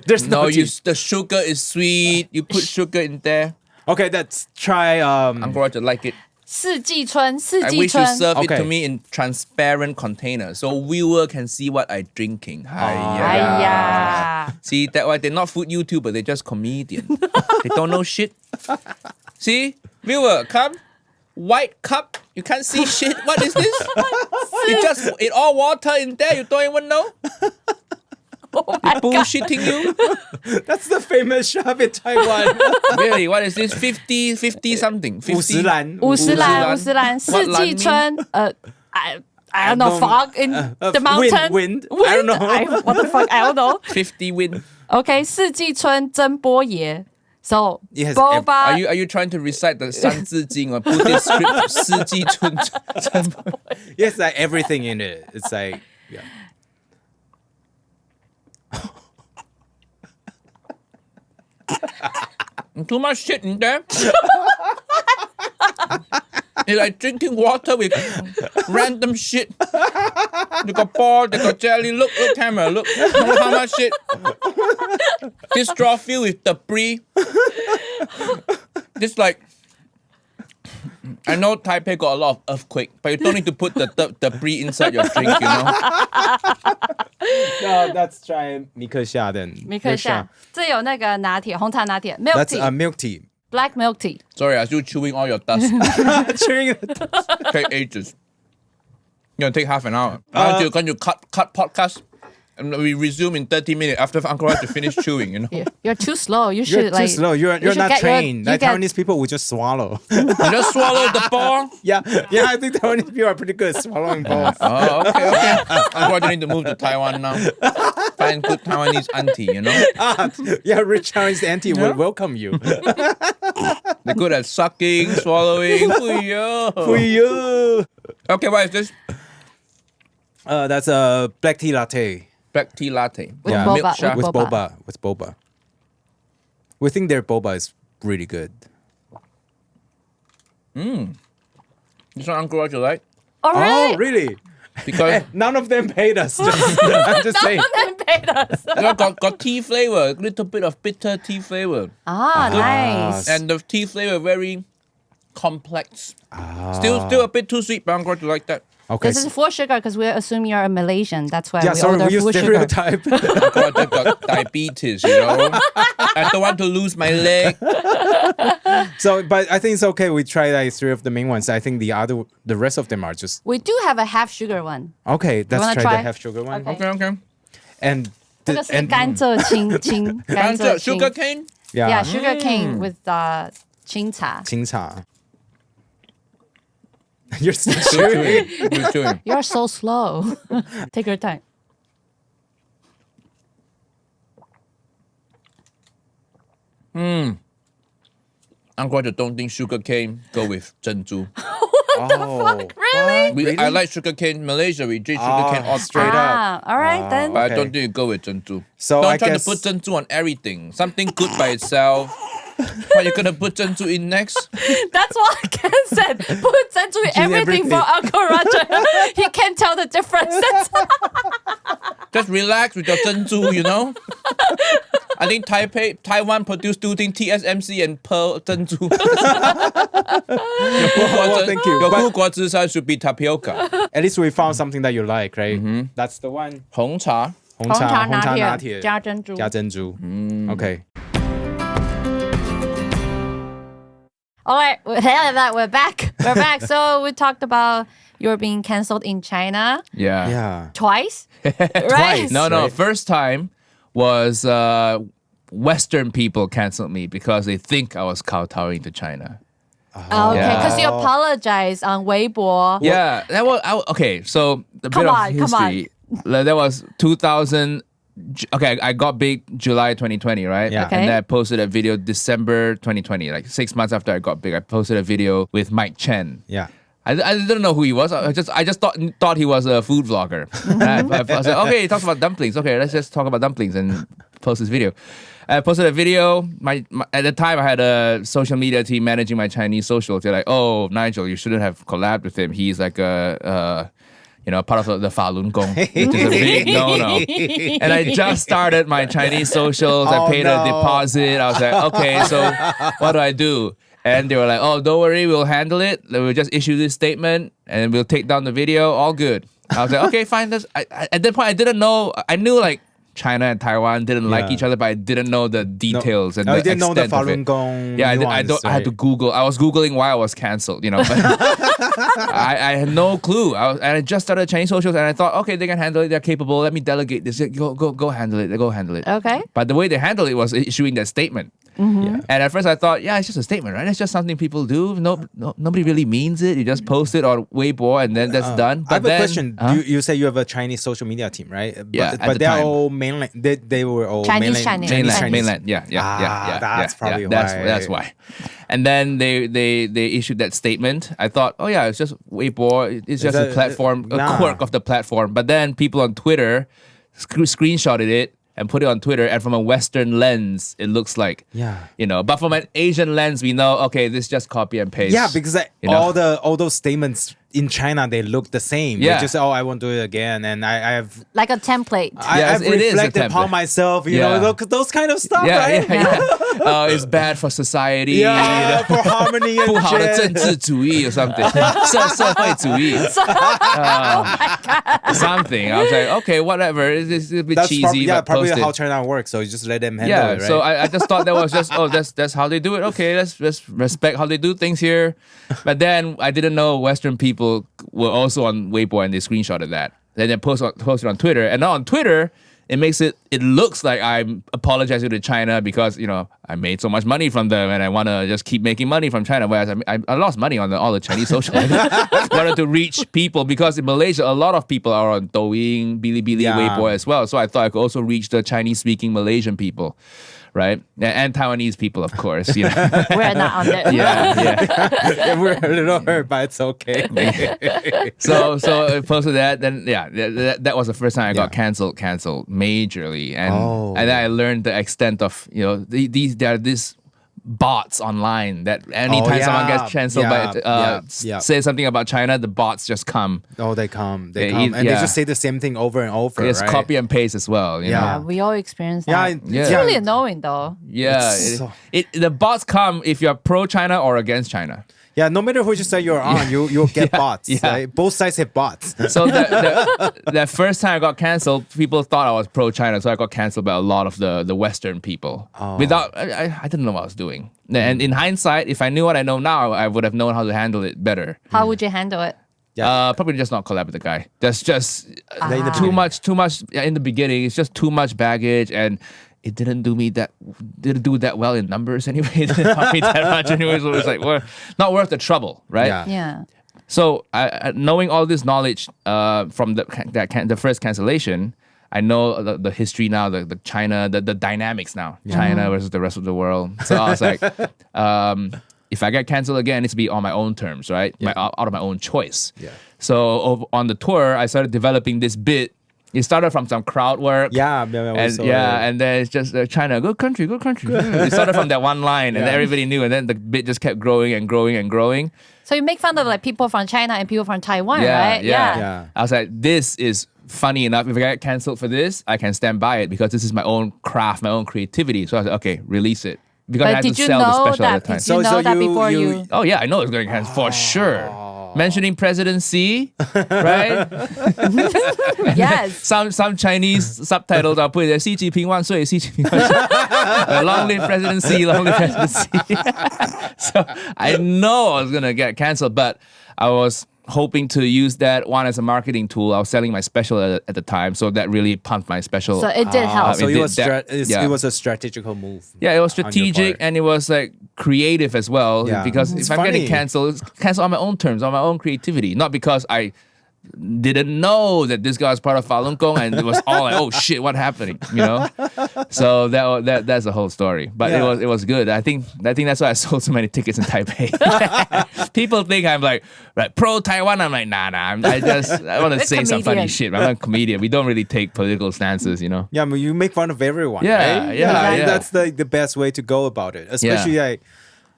There's no tea. The sugar is sweet. You put sugar in there. Okay, let's try. Uncle Roger like it. 四季春. I wish you serve it to me in transparent container so viewer can see what I drinking. See, that why they're not food YouTuber, they're just comedian. They don't know shit. See, viewer, come. White cup, you can't see shit. What is this? It all water in there. You don't even know. Bullshitting you. That's the famous shop in Taiwan. Really? What is this? 50 something. 50兰. 50兰. 四季春. I don't know. Fog in the mountain. Wind. I don't know. What the fuck? I don't know. 50 wind. Okay, 四季春真波爷. So, Boba. Are you trying to recite the 三字经 or Buddhist script? 四季春真波爷. Yes, like everything in it. It's like, yeah. Too much shit in there. It's like drinking water with random shit. They got ball, they got jelly. Look, camera, look how much shit. This straw filled with debris. This like I know Taipei got a lot of earthquake, but you don't need to put the brie inside your drink, you know? No, let's try 米克夏 then. 米克夏，这有那个拿铁，红茶拿铁 ，milk That's tea， a milk tea. black milk tea。 Sorry, I still chewing all your dust. Chewing Take ages. You're gonna take half an hour. Can you cut podcast? And we resume in 30 minutes after Uncle Roger finish chewing, you know? You're too slow. You You're should too slow. You're should not get trained. you Like get- Taiwanese people will just swallow. You just swallow the ball. yeah, I think Taiwanese people are pretty good at swallowing balls. Oh, okay. Uncle Roger need to move to Taiwan now. Find good Taiwanese auntie, you know? Yeah, rich Chinese auntie will welcome you. They're good at sucking, swallowing. FUIYOH. FUIYOH. Okay, what is this? That's a black tea latte. Black tea latte. With Yeah. boba. Milk shake. With boba. boba. We think their boba is really good. This one Uncle Roger like? All right. Oh, really? Because None of them paid us. I'm just saying. Then paid us. got tea flavor, a little bit of bitter tea flavor. Nice. And the tea flavor very complex. Still a bit too sweet, but Uncle Roger like that. Okay. This is full sugar because we assume you're a Malaysian. That's why yeah, we sorry, order we use full sugar. stereotype. Uncle Roger got diabetes, you know? I don't want to lose my leg. So, but I think it's okay. We try like 3 of the main ones. I think the rest of them are just We do have a half sugar one. okay. Let's wanna try try? the half sugar one. Okay. Okay. And 这个是甘蔗青，甘蔗青 Sugar cane? Yeah, sugar cane with 清茶。清茶. You're still Still chewing. chewing. Still chewing. You're so slow. Take your time. Uncle Roger don't think sugar cane go with珍珠. Oh, Really? I like sugar cane. Malaysia, we drink sugar cane all straight up. All right then. But I Okay. don't think it go with 珍珠. So don't I try guess- to put 珍珠 on everything. Something good by itself. What you gonna put 珍珠 in next? That's what Ken said. Put Zanju in everything for Uncle Roger. He can't tell the difference. Just relax with your 珍珠, you know? I think Taiwan produce 2 things, TSMC and Pearl 珍珠. thank you. Your But- 护国之山 should be tapioca. At least we found something that you like, right? That's the one. 红茶. 红茶拿拿铁加珍珠。加珍珠. Okay. All right, we're back. We're back. So we talked about you're being canceled in China Yeah. Yeah. twice, right? No. Right. First time was Western people canceled me because they think I was kowtowing to China. Okay, because you Yeah. apologized on Weibo. Yeah, that was okay. So a bit Come of on, come on. history. That was 2000. Okay, I got big July 2020, right? Yeah. Okay. And then I posted a video December 2020, like 6 months after I got big. I posted a video with Mike Chen. Yeah. I didn't know who he was. I just thought he was a food vlogger. And I said, okay, he talks about dumplings. Okay, let's just talk about dumplings and post this video. I posted a video. At the time, I had a social media team managing my Chinese socials. They're like, "Oh, Nigel, you shouldn't have collabed with him. He's like part of the Falun Gong, which is a big no-no." And I just started my Chinese socials. I paid a deposit. I was like, okay, so what do I do? And they were like, "Oh, don't worry, we'll handle it. We'll just issue this statement and we'll take down the video. All good." I was like, okay, fine. At that point, I didn't know. I knew like China and Taiwan didn't like Yeah. each other, but I didn't know the details and the you didn't know the extent of it. Falun Gong. Yeah, I nuance, had to right? Google. I was Googling why I was canceled, you know. But I had no clue. I just started Chinese socials and I thought, okay, they can handle it. They're capable. Let me delegate this. Go handle it. Go handle it. Okay. But the way they handled it was issuing that statement. Yeah. And at first I thought, yeah, it's just a statement, right? It's just something people do. Nobody really means it. You just post it on Weibo and then that's done. I have But a then, question. You say you have a Chinese social media team, right? Yeah, at But the they're time. all mainland. They were all Chinese. mainland. Yeah. That's probably That's why. And then they issued that statement. I thought, oh yeah, it's just Weibo. It's just a platform, a quirk of the platform. But then people on Twitter screenshotted it and put it on Twitter, and from a Western lens, it looks like, but from an Asian lens, we know, okay, this is just copy and paste. Yeah, because you know? all those statements in China they look the same. Yeah. They just say, I won't do it again. And I've like a template. I've reflected upon myself, you know, those kind of stuff, right? It's bad for society. Yeah, for harmony and 不好的政治主义 or something. 社会主义 Oh my God. Something. I was like, okay, whatever. It's a bit That's cheesy. probably but how China works. So you just let them handle it, right? So I just thought that was just, that's how they do it. Okay, let's respect how they do things here. But then I didn't know Western people were also on Weibo and they screenshotted that. Then they posted on Twitter. And now on Twitter, it looks like I'm apologizing to China because, you know, I made so much money from them and I want to just keep making money from China. Whereas I lost money on all the Chinese social media. Wanted to reach people because in Malaysia, a lot of people are on Douyin, Bilibili, Weibo as well. So I thought I could also reach the Chinese-speaking Malaysian people. Right? And Taiwanese people, of course. You know? We're not on there. Yeah, we're a little hurt, but it's okay. So I posted that. Then, that was the first time I got canceled majorly. And then I learned the extent of, you know, there are these bots online that anytime someone gets canceled says something about China, the bots just come. They come. And they just say the same thing over and over. It's copy and paste as well. You know? We all experience that. It's really annoying though. Yeah. The bots come if you're pro-China or against China. Yeah, no matter which side you're on, you'll get bots. Right? Both sides have bots. So that first time I got canceled, people thought I was pro-China, so I got canceled by a lot of the Western people. Without, I didn't know what I was doing. And in hindsight, if I knew what I know now, I would have known how to handle it better. How would you handle it? Probably just not collab with the guy. That's just too much in the beginning. It's just too much baggage and it didn't do that well in numbers anyway. It didn't help me that much anyway. So it was like, well, not worth the trouble, right? Yeah. So knowing all this knowledge from the first cancellation, I know the history now, the China, the dynamics now, China versus the rest of the world. So I was like, if I get canceled again, it needs to be on my own terms, right? Out of my own choice. Yeah. So on the tour, I started developing this bit. It started from some crowd work. And then it's just China, good country. It started from that one line, and then everybody knew, and then the bit just kept growing and growing and growing. So you make fun of like people from China and people from Taiwan, right? Yeah. I was like, this is funny enough. If I get canceled for this, I can stand by it because this is my own craft, my own creativity. So I was like, okay, release it. Because I had to sell the special at the time. Did you know that before you? Oh yeah, I know it's going to cancel for sure. Mentioning President Xi, right? Yes. Some Chinese subtitles I'll put there. 习近平万岁, 习近平万岁. Long live President Xi, long live President Xi. So I know I was gonna get canceled, but I was hoping to use that one as a marketing tool. I was selling my special at the time, so that really pumped my special. So it did help. So it was a strategical move. Yeah, it was strategic and it was like creative as well. Yeah. Because if I'm getting canceled, it's canceled on my own terms, on my own creativity, not because I didn't know that this guy was part of Falun Gong and it was all like, oh shit, what happening? You know? So that's the whole story. But it was good. I think that's why I sold so many tickets in Taipei. People think I'm like pro Taiwan. I'm like, nah. I want to say some funny shit. I'm a comedian. We don't really take political stances, you know? Yeah, I mean, you make fun of everyone. Yeah, right? yeah. That's the best way to go about it. Especially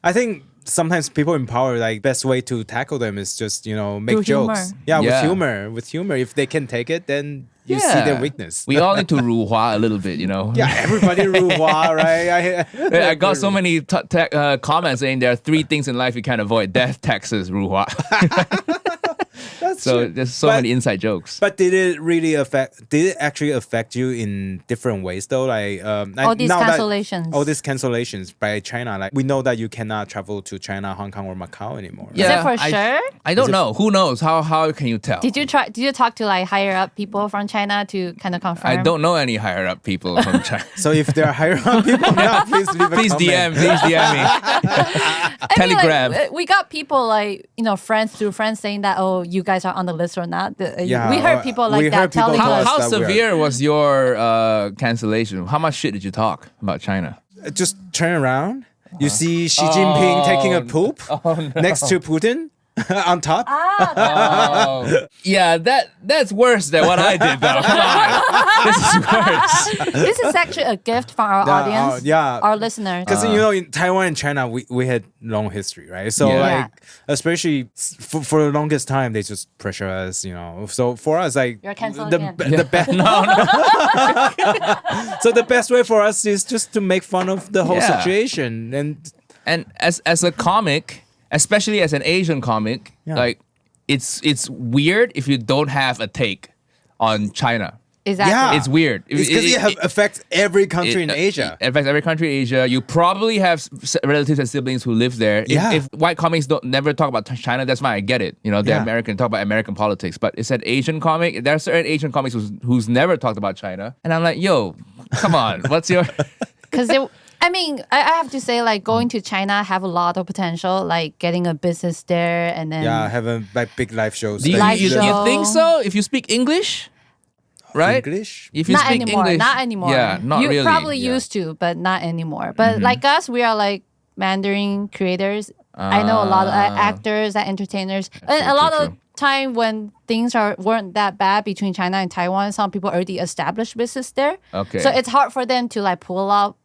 I think sometimes people in power, like best way to tackle them is just, you know, make jokes. With humor. If they can take it, then you see their weakness. We all need to ruhua a little bit, you know? Yeah, everybody ruhua, right? I got so many comments saying there are 3 things in life you can't avoid: death, taxes, ruhua. So there's so many inside jokes. But did it actually affect you in different ways though? Like all these cancellations by China. Like we know that you cannot travel to China, Hong Kong, or Macau anymore. Right? Is it for sure? I don't know. Who knows? How can you tell? Did you talk to like higher up people from China to kind of confirm? I don't know any higher up people from China. So if there are higher up people now, please leave a comment. Please DM me. Telegram. Like, we got people like, you know, friends saying that, oh, you guys are on the list or not. We heard people like that telling us. How severe was your cancellation? How much shit did you talk about China? Just turn around. You see Xi Jinping taking a poop next to Putin. on top. Yeah, that's worse than what I did though. Come on. This is worse. This is actually a gift from our audience, our listeners. Because in Taiwan and China, we had long history, right? So especially for the longest time, they just pressure us, So for us, like you're canceling the best. No. So the best way for us is just to make fun of the whole situation, and as a comic. Especially as an Asian comic, like it's weird if you don't have a take on China. Exactly. Yeah. It's weird. It's because it affects every country in Asia. It affects every country in Asia. You probably have relatives and siblings who live there. If white comics never talk about China, that's fine. I get it. They're American, talk about American politics. But it's an Asian comic. There are certain Asian comics who's never talked about China. And I'm like, yo, come on. What's your... Because I have to say, like, going to China have a lot of potential, like getting a business there and then... Yeah, having big live shows. Do you think so? If you speak English? Right? English? If you not speak anymore, English, not anymore. Yeah, not you really. You probably used to, but not anymore. But like us, we are like Mandarin creators. I know a lot of actors and entertainers. And a lot of time when things weren't that bad between China and Taiwan, some people already established business there. Okay. So it's hard for them to like pull up.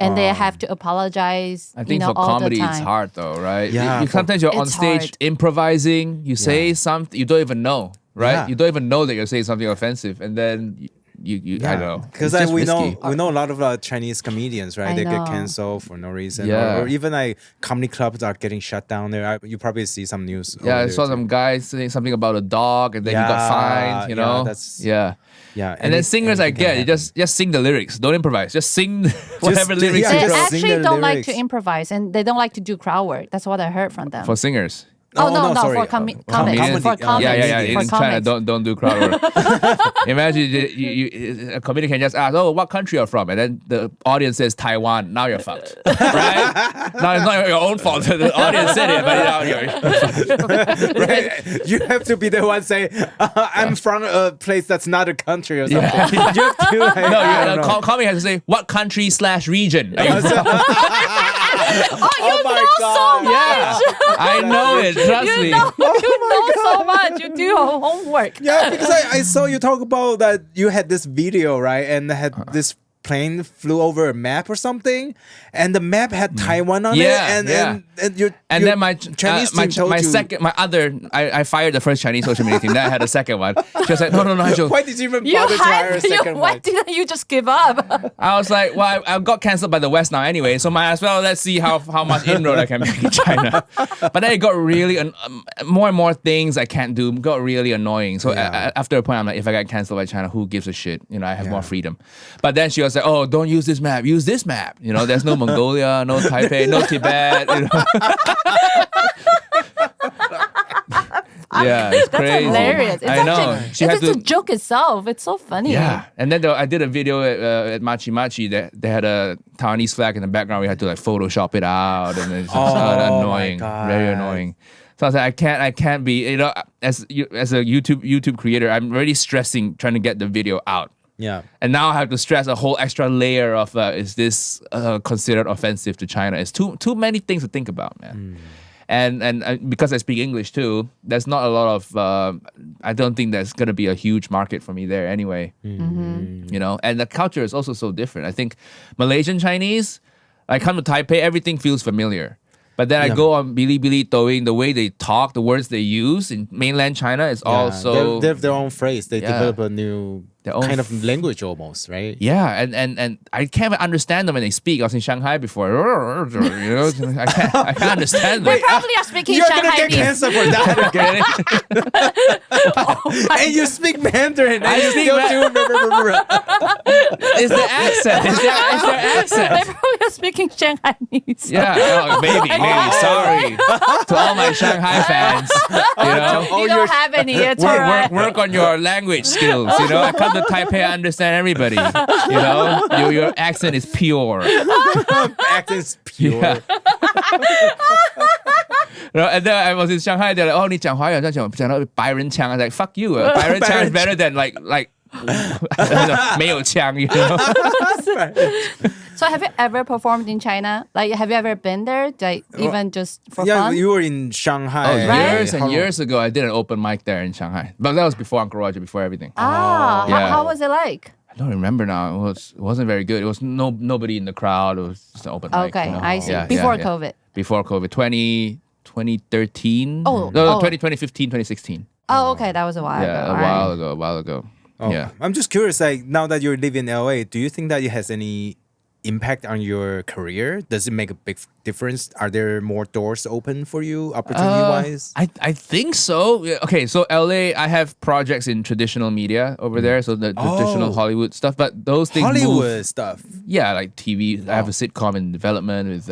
And they have to apologize. I think for all comedy, the time. it's hard though, right? Yeah, sometimes you're on it's stage hard. improvising. You say something you don't even know, right? Yeah. You don't even know that you're saying something offensive, and then you I don't know. Because It's just we risky. know a lot of Chinese comedians, right? I They know. get canceled for no reason. Yeah. Or even like comedy clubs are getting shut down there. You probably see some news. Yeah, I over saw there some guy saying something about a dog, and then he got fined. Yeah, And then singers, I get you just sing the lyrics. Don't improvise. Just sing whatever lyrics yeah, They you just wrote. sing actually the don't like lyrics. to improvise, and they don't like to do crowd work. That's what I heard from them. For singers. Oh, no, sorry. for comics. Comedians. For comics. Yeah. For In China, comics. don't do crowd work. Imagine a comedian can just ask, "Oh, what country you're from?" And then the audience says Taiwan. Now you're fucked, right? Now it's not your own fault. The audience said it, but you're Right? You have to be the one say, "I'm from a place that's not a country" or something. You have to like, no. Comic has to say what country/region. Oh, my know God. so much. Yeah, I know it. Trust me. You know so much. You do your homework. Yeah, because I saw you talk about that you had this video, right? And had this plane flew over a map or something, and the map had Taiwan on it. And then my Chinese team told you. I fired the first Chinese social media team. Then I had a second one. She was like, no, Nigel. Why did you even bother to hire a second Why one? didn't you just give up? I was like, well, I got cancelled by the West now anyway, so might as well let's see how much inroad I can make in China. But then it got really more and more things I can't do got really annoying. So after a point, I'm like, if I get cancelled by China, who gives a shit? I have more freedom. But then she was like, oh, don't use this map. Use this map. There's no Mongolia, no Taipei, no Tibet. Yeah, it's That's crazy. hilarious. I know. It's a joke itself. It's so funny. Yeah, and then I did a video at Machi Machi that they had a Taiwanese flag in the background. We had to like Photoshop it out, and it's just annoying, very annoying. So I was like, I can't be. As a YouTube creator, I'm already stressing trying to get the video out. Yeah. And now I have to stress a whole extra layer of is this considered offensive to China? It's too many things to think about, man. And because I speak English too, there's not a lot of. I don't think there's gonna be a huge market for me there anyway. And the culture is also so different. I think Malaysian Chinese, I come to Taipei, everything feels familiar. But then I go on Bilibili, Douyin, the way they talk, the words they use in mainland China is also... They have their own phrase. They develop a new kind of language almost, right? Yeah, and I can't even understand them when they speak. I was in Shanghai before. I can't understand them. They probably are speaking You're Shanghai. going to get cancer for that. And you speak Mandarin. And you still do... It's the accent. It's their accent. They probably are speaking Shanghainese. Yeah, maybe. Sorry to all my Shanghai fans. You don't have any. It's all right. Work on your language skills. I come to Taipei, I understand everybody. Your accent is pure. Accent is pure. Yeah. And then I was in Shanghai. They're like, "Oh, 你讲华语好像讲到白人腔." I was like, "Fuck you! 白人腔 is better than like 没有枪 you know? So have you ever performed in China? Like, have you ever been there? Like, even just for fun? You were in Shanghai. Years and years ago, I did an open mic there in Shanghai. But that was before Uncle Roger, before everything. How was it like? I don't remember now. It wasn't very good. It was nobody in the crowd. It was just an open mic. Okay, I see. Before COVID. Before COVID. 2013? Oh. 2015, 2016. Oh, okay. That was a while ago. A while ago. Oh. Yeah. I'm just curious, like, now that you live in LA, do you think that it has any impact on your career? Does it make a big difference? Are there more doors open for you, opportunity-wise? I think so. Okay, so LA, I have projects in traditional media over there, so the traditional Hollywood stuff, but those things Hollywood stuff? Yeah, like TV. I have a sitcom in development with...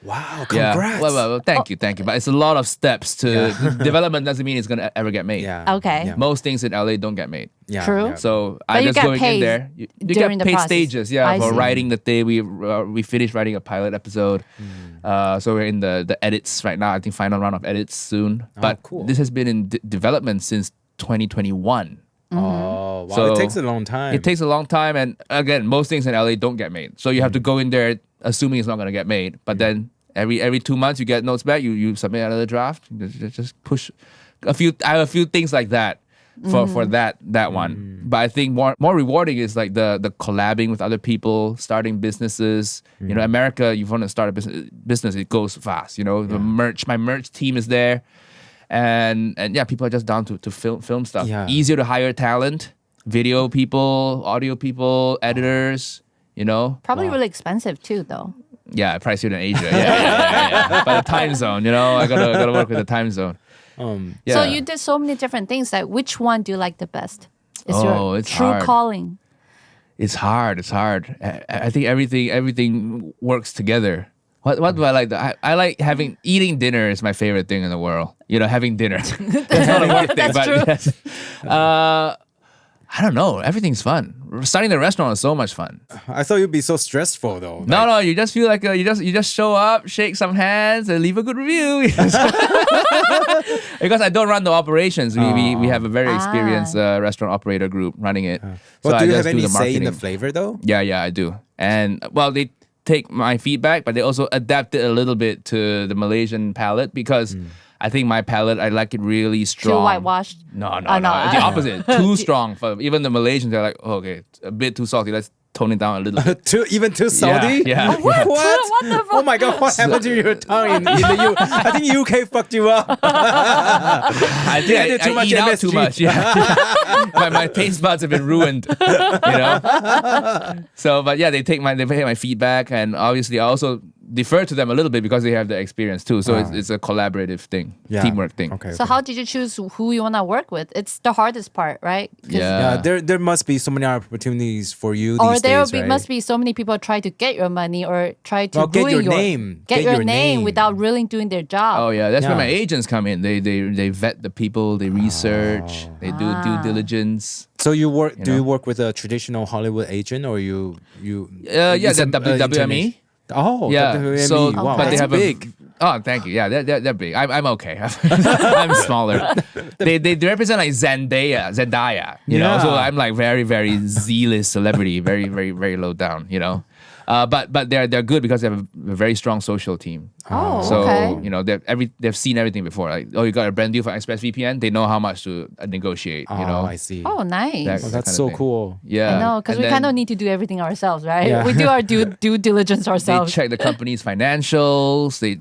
Wow, congrats. Well, thank you. But it's a lot of steps to... Development doesn't mean it's going to ever get made. Yeah. Okay. Yeah. Most things in LA don't get made. Yeah, True. yeah. So But I you just get going paid in there. You during get the paid process. stages, I for see. writing the thing. We finished writing a pilot episode. So we're in the edits right now. I think final round of edits soon. But cool. this has been in development since 2021. Oh, wow. So it takes a long time. It takes a long time, and again, most things in LA don't get made. So you have to go in there assuming it's not going to get made. But then every 2 months you get notes back. You submit another draft. Just push a few. I have a few things like that for that one. But I think more rewarding is like the collabing with other people, starting businesses. You know, America, you want to start a business, it goes fast. You know, my merch team is there. And yeah, people are just down to film stuff. Yeah. Easier to hire talent, video people, audio people, editors, you know. Probably really expensive too, though. Yeah, pricier than Asia. Yeah. By the time zone, you know, I gotta work with the time zone. Yeah. So you did so many different things. Like, which one do you like the best? Is your it's true hard. calling? It's hard. I think everything works together. What do I like? I like eating dinner is my favorite thing in the world. You know, having dinner. That's not a work thing, but true. yes. I don't know. Everything's fun. Starting the restaurant is so much fun. I thought you'd be so stressful, though. No, you just feel like you just show up, shake some hands, and leave a good review. Because I don't run the operations. We have a very experienced restaurant operator group running it. Well, I do you just have any the say in the marketing. flavor, though? Yeah, I do. And well, they take my feedback, but they also adapt it a little bit to the Malaysian palate because I think my palate, I like it really strong. Too whitewashed? No. no. It's the opposite. Too strong. For even the Malaysians, they're like, oh, okay, it's a bit too salty. Let's tone it down a little bit. Too salty? Yeah. What? What the fuck? Oh my God, what happened to your tongue in the U? I think UK fucked you up. I think did too I much eat out MSG. too much. Yeah. my taste buds have been ruined. You know. So, but yeah, they take my feedback, and obviously I also defer to them a little bit because they have the experience too. So it's a collaborative thing, teamwork thing. Okay. So how did you choose who you want to work with? It's the hardest part, right? 'Cause- Yeah. There must be so many opportunities for you Or these there days, right? must be so many people try to get your money or try to Get ruin your name. Get your name without really doing their job. Oh yeah, that's where Yeah. my agents come in. They vet the people, they research, they do due diligence. So you work? Do know? you work with a traditional Hollywood agent, or you? Yeah, it's the an, WME. Oh, Yeah, WME. so Wow, but they that's have big. Oh, thank you. Yeah, they're big. I'm okay. I'm smaller. They represent like Zendaya. You know, so I'm like very very Z-list celebrity, very very very low down. You know, but they're good because they have a very strong social team. Oh, So okay. you know they've seen everything before. Like, oh, you got a brand deal for ExpressVPN. They know how much to negotiate. You know, I see. Oh, nice. That- Oh, that's kind of so thing. cool. Yeah, I know, because And we then kind of need to do everything ourselves, right? Yeah. We do our due diligence They ourselves. check the company's financials. They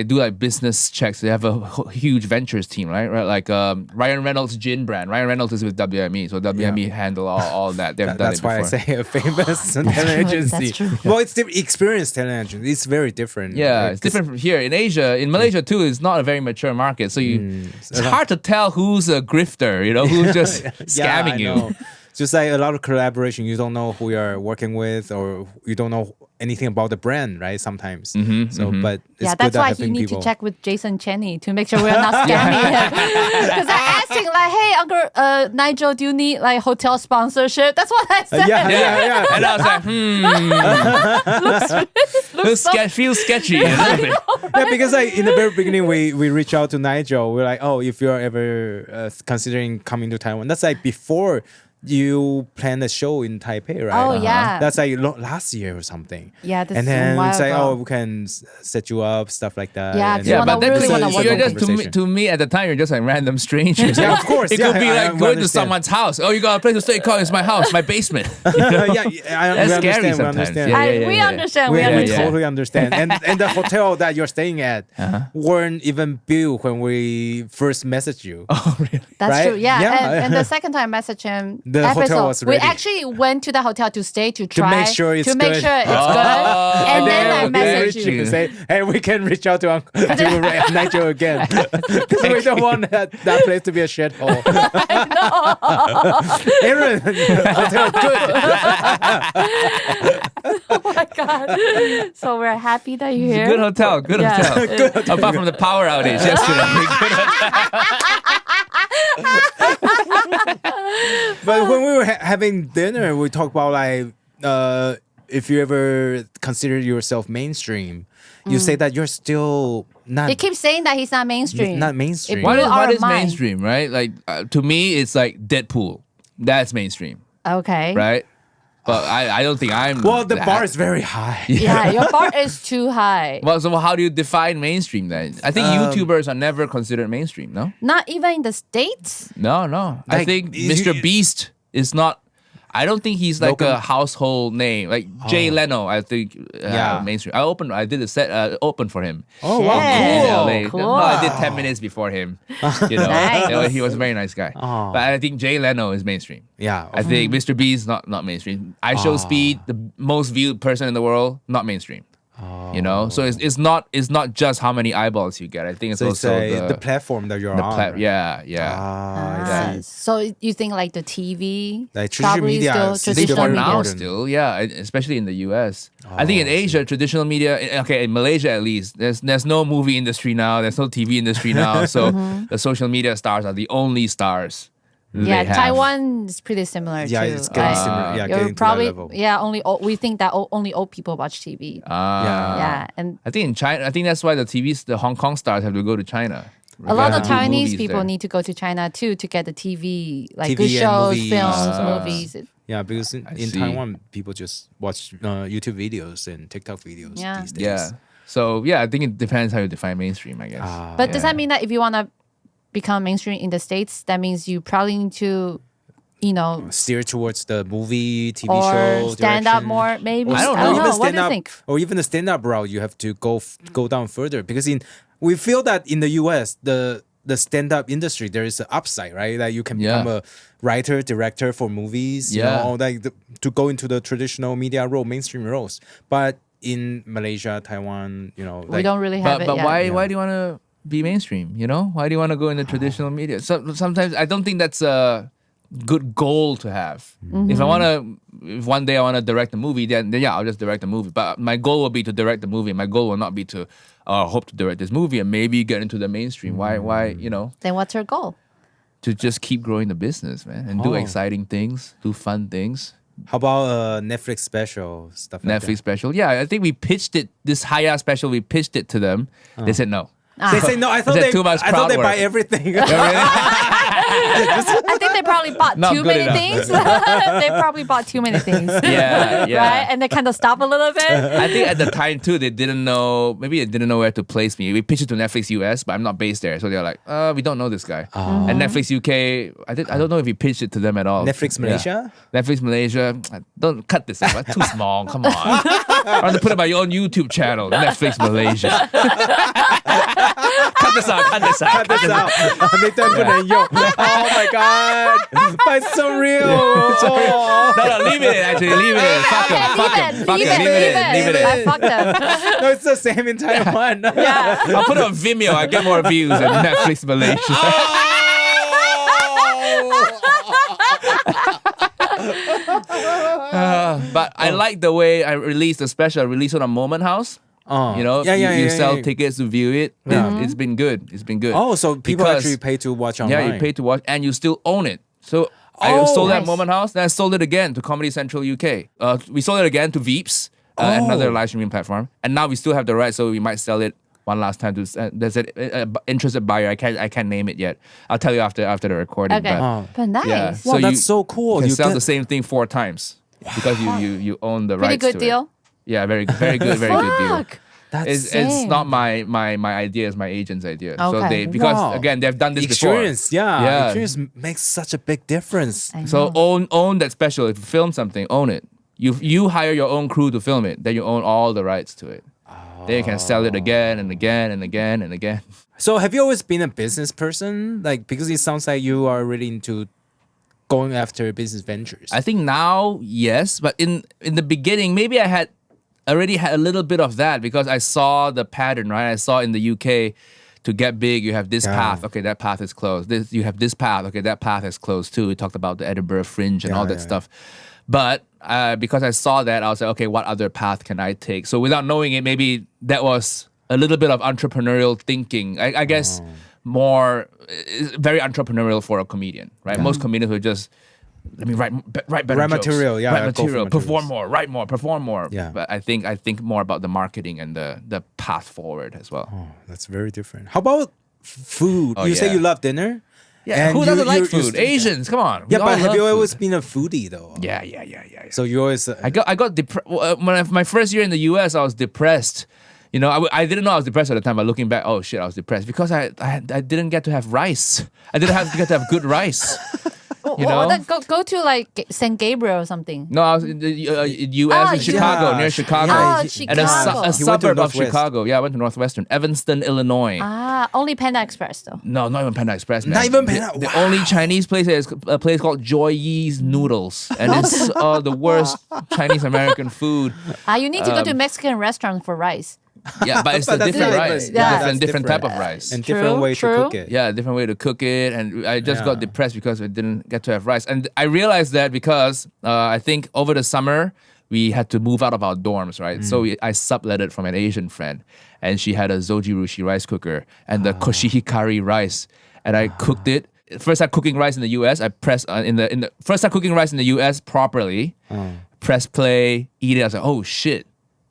do like business checks. They have a huge ventures team, right? Like Ryan Reynolds gin brand. Ryan Reynolds is with WME, so WME handle all that. They've done That's it why I before. say a famous talent agency. true. Well, it's the experienced talent agency. It's very different. Yeah, right? it's different from here. In Asia, in Malaysia too, it's not a very mature market. So it's hard to tell who's a grifter, you know, who's just scamming I you. know. Just like a lot of collaboration, you don't know who you're working with, or you don't know anything about the brand, right? Sometimes. But it's Yeah, good that's at why helping you need people. to check with Jason Cheney to make sure we're not scamming him. Because I asked him like, "Hey, Uncle Nigel, do you need like hotel sponsorship?" That's what I said. Yeah. And I was like, feels sketchy. A little bit. Yeah, because like in the very beginning, we reached out to Nigel. We're like, oh, if you're ever considering coming to Taiwan, that's like before you planned a show in Taipei, right? Oh, yeah. That's like last year or something. Yeah, this and is then a while it's like, ago. oh, we can set you up, stuff like that. Yeah, And you Yeah, wanna but really wanna that's work you're on just conversation. to me at the time you're just like random strangers. Yeah, of course. It Yeah, could be I like going to understand. someone's house. Oh, you got a place to stay? Call it's my house, my basement. You know? Yeah, we That's scary understand. We sometimes. understand. Yeah. We understand. We, We we understand. totally understand. And the hotel that you're staying at weren't even built when we first messaged you. Oh, really? That's Right? true. Yeah. Yeah. And the second time I messaged him, The hotel was we ready. actually went to the hotel to stay to try make sure it's to make good. sure it's Oh, good. And then I okay. messaged reach you. you to say, hey, we can reach out to Nigel again. Because we don't want that place to be a shithole. Aaron, hotel, good. Oh my god! So we're happy that you're here. Good hotel. Good Yeah. hotel. Apart from the power outage yesterday. Good hotel. But when we were having dinner, we talked about like if you ever consider yourself mainstream, you say that you're still not He keeps saying that he's not mainstream. not mainstream. It What blew is, our what is mind. mainstream, right? Like to me, it's like Deadpool. That's mainstream, Okay. right? But I don't think I'm. Well, the bar is very high. Yeah, your bar is too high. Well, so how do you define mainstream then? I think YouTubers are never considered mainstream. No, Not even in the States. no. I Like, think you- Mr. Beast is not. I don't think he's like Local- a household name. Like Jay Leno, I think Yeah. mainstream. I did a set open for him. Oh, wow, Yeah. in cool. LA. Cool. No, I did 10 minutes before him. You know, Nice. You know, he was a very nice guy. Oh. But I think Jay Leno is mainstream. Yeah. I think Mr. B is not mainstream. I Show Speed, the most viewed person in the world, not mainstream. You know, so it's not just how many eyeballs you get. I think it's So it's also the platform that you're the on. right? yeah. Ah, so you think like the TV, Like traditional probably media still is I think traditional for very media. now important. still, yeah, especially in the US. I think in Asia, traditional media, okay, in Malaysia at least, there's no movie industry now, there's no TV industry now, so the social media stars are the only stars. Yeah, they have. Taiwan is pretty similar Yeah, too. it's getting Like, similar. Yeah, you're getting probably to that level. only we think that only old people watch TV. Yeah, and I think in China, I think that's why the Hong Kong stars have to go to China. a lot of They have to do Chinese movies people there. need to go to China too to get the TV, like TV good and shows, movies. films, movies. Yeah, because in see. Taiwan, people just watch YouTube videos and TikTok videos Yeah. these days. Yeah. So yeah, I think it depends how you define mainstream, I guess. But does Yeah. that mean that if you want to become mainstream in the States, that means you probably need to, Steer towards the movie, TV or show, stand up direction. more, maybe? I don't I don't know. know. Even What do you stand-up- think? Or even the stand-up route, you have to go down further because we feel that in the US, the stand-up industry, there is an upside, right? That you can become a writer, director for movies, you know, to go into the traditional media role, mainstream roles. But in Malaysia, Taiwan, We don't really have But it yet. why do you want to be mainstream? You know, why do you want to go into traditional media? So sometimes I don't think that's a good goal to have. If one day I want to direct a movie, then yeah, I'll just direct a movie. But my goal will be to direct the movie. My goal will not be to hope to direct this movie and maybe get into the mainstream. Why? Then what's your goal? To just keep growing the business, man, and do exciting things, do fun things. How about Netflix special stuff like Netflix special, yeah. I think we pitched it. This Haya special, we pitched it to them. They said no. that? They say no. I thought Is that they too much I thought crowd they buy work? everything. I think they probably bought Not too good many enough. things. They probably bought too many things. Yeah. Right? And they kind of stop a little bit. I think at the time too, they didn't know where to place me. We pitched it to Netflix US, but I'm not based there, so they're like, we don't know this guy. And Netflix UK, I don't know if we pitched it to them at all. Netflix Malaysia? Yeah. Netflix Malaysia. Don't cut this out. Too small. Come on. I want to put it on your own YouTube channel. Netflix Malaysia. cut this out. Cut this out. Cut this out. 那段不能用. Oh my god. But it's so real. Oh. No, leave it in, actually. Leave it in. Fuck them. Fuck them. Fuck them. Leave it in. I fucked them. No, it's the same in Taiwan. Yeah. I'll put it on Vimeo. I get more views than Netflix Malaysia. But I like the way I released the special. I released it on Moment House. You sell tickets to view it. It's been good. It's been good. Oh, so people Because- actually pay to watch online. Yeah, you pay to watch and you still own it. So I sold that Nice. Moment House, then I sold it again to Comedy Central UK. We sold it again to Veeps, another live streaming platform. And now we still have the right, so we might sell it one last time. There's an interested buyer. I can't name it yet. I'll tell you after the recording. Okay. But nice. Yeah. Wow, that's so cool. You sell the same thing 4 times because you own the rights to it. Pretty good deal. Yeah, very good deal. Fuck. That's It's not my idea, it's my agent's idea. Okay. So because again they've done this experience. before. Yeah, experience makes such a big difference. So own that special. If you film something, own it. You hire your own crew to film it, then you own all the rights to it. Then you can sell it again and again and again and again. So have you always been a business person? Like, because it sounds like you are really into going after business ventures. I think now, yes, but in the beginning, maybe I already had a little bit of that because I saw the pattern, right? I saw in the UK, to get big, you have this path. Okay, that path is closed. You have this path. Okay, that path is closed too. We talked about the Edinburgh Fringe and all that stuff. But because I saw that, I was like, okay, what other path can I take? So without knowing it, maybe that was a little bit of entrepreneurial thinking. I guess very entrepreneurial for a comedian, right? Most comedians would just, let me write better jokes. Material, yeah. Write material, perform more, write more, perform more. Yeah. But I think more about the marketing and the path forward as well. Oh, that's very different. How about food? Oh, you say yeah. you love dinner? Yeah, And who doesn't like you food? Asians, come on. We Yeah, all but have love you food. always been a foodie though? Yeah. So you always... I got depressed. My first year in the US, I was depressed. You know, I didn't know I was depressed at the time, but looking back, oh shit, I was depressed because I didn't get to have rice. I didn't get to have good rice. You know? Go to like St. Gabriel or something. No, I was in the US in Chicago, near Chicago. Oh, And Chicago. a He went to suburb of Northwest. Chicago. Yeah, I went to Northwestern. Evanston, Illinois. Only Panda Express though. No, not even Panda Express, man. Not even Panda- The only Chinese place is a place called Joy Yee's Noodles. And it's the worst Chinese-American food. You need to go to a Mexican restaurant for rice. Yeah, but it's But a that's different different. rice. Yeah, that's different type different. of rice. And different way to cook it. Yeah, different way to cook it. And I just got depressed because I didn't get to have rice. And I realized that because I think over the summer, we had to move out of our dorms, right? So I subletted from an Asian friend. And she had a Zojirushi rice cooker and the koshihikari rice. And I cooked it. First time cooking rice in the US, I pressed first time cooking rice in the US properly, press play, eat it. I was like, oh shit.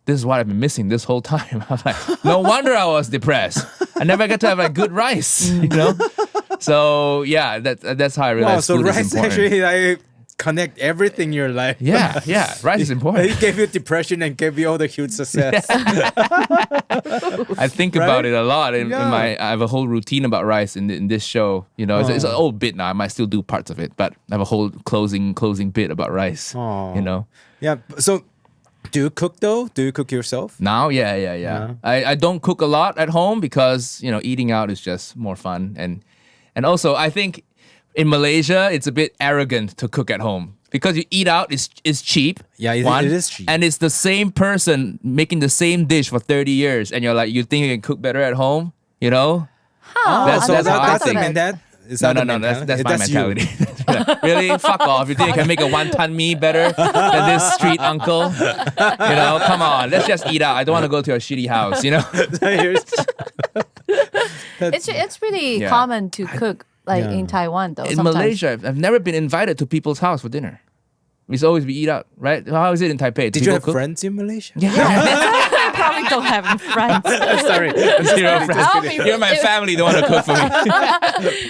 This is what I've been missing this whole time. I'm like, no wonder I was depressed. I never get to have like good rice, you know? So yeah, that's how I realized Wow, so food is rice important. actually like connect everything in your life. Yeah, rice is important. It gave you depression and gave you all the huge success. I think about it a lot. I have a whole routine about rice in this show. You know, it's an old bit now. I might still do parts of it, but I have a whole closing bit about rice. You know? Yeah, so... Do you cook though? Do you cook yourself? Now, yeah. I don't cook a lot at home because, you know, eating out is just more fun. And also, I think in Malaysia, it's a bit arrogant to cook at home. Because you eat out, it's cheap. Yeah, it is cheap. And it's the same person making the same dish for 30 years. And you're like, you think you can cook better at home? You know? Huh. That's how I that's the think. mentality. No, that's my mentality. Really? Fuck off. You think you can make a wonton mee better than this street uncle? You know, come on. Let's just eat out. I don't want to go to a shitty house, you know? It's pretty common to cook in Taiwan though. In sometimes. Malaysia, I've never been invited to people's house for dinner. It's always we eat out, right? How is it in Taipei? Did you have friends in Malaysia? I probably don't have any friends. Sorry. Zero friends. You're my family. Don't want to cook for me.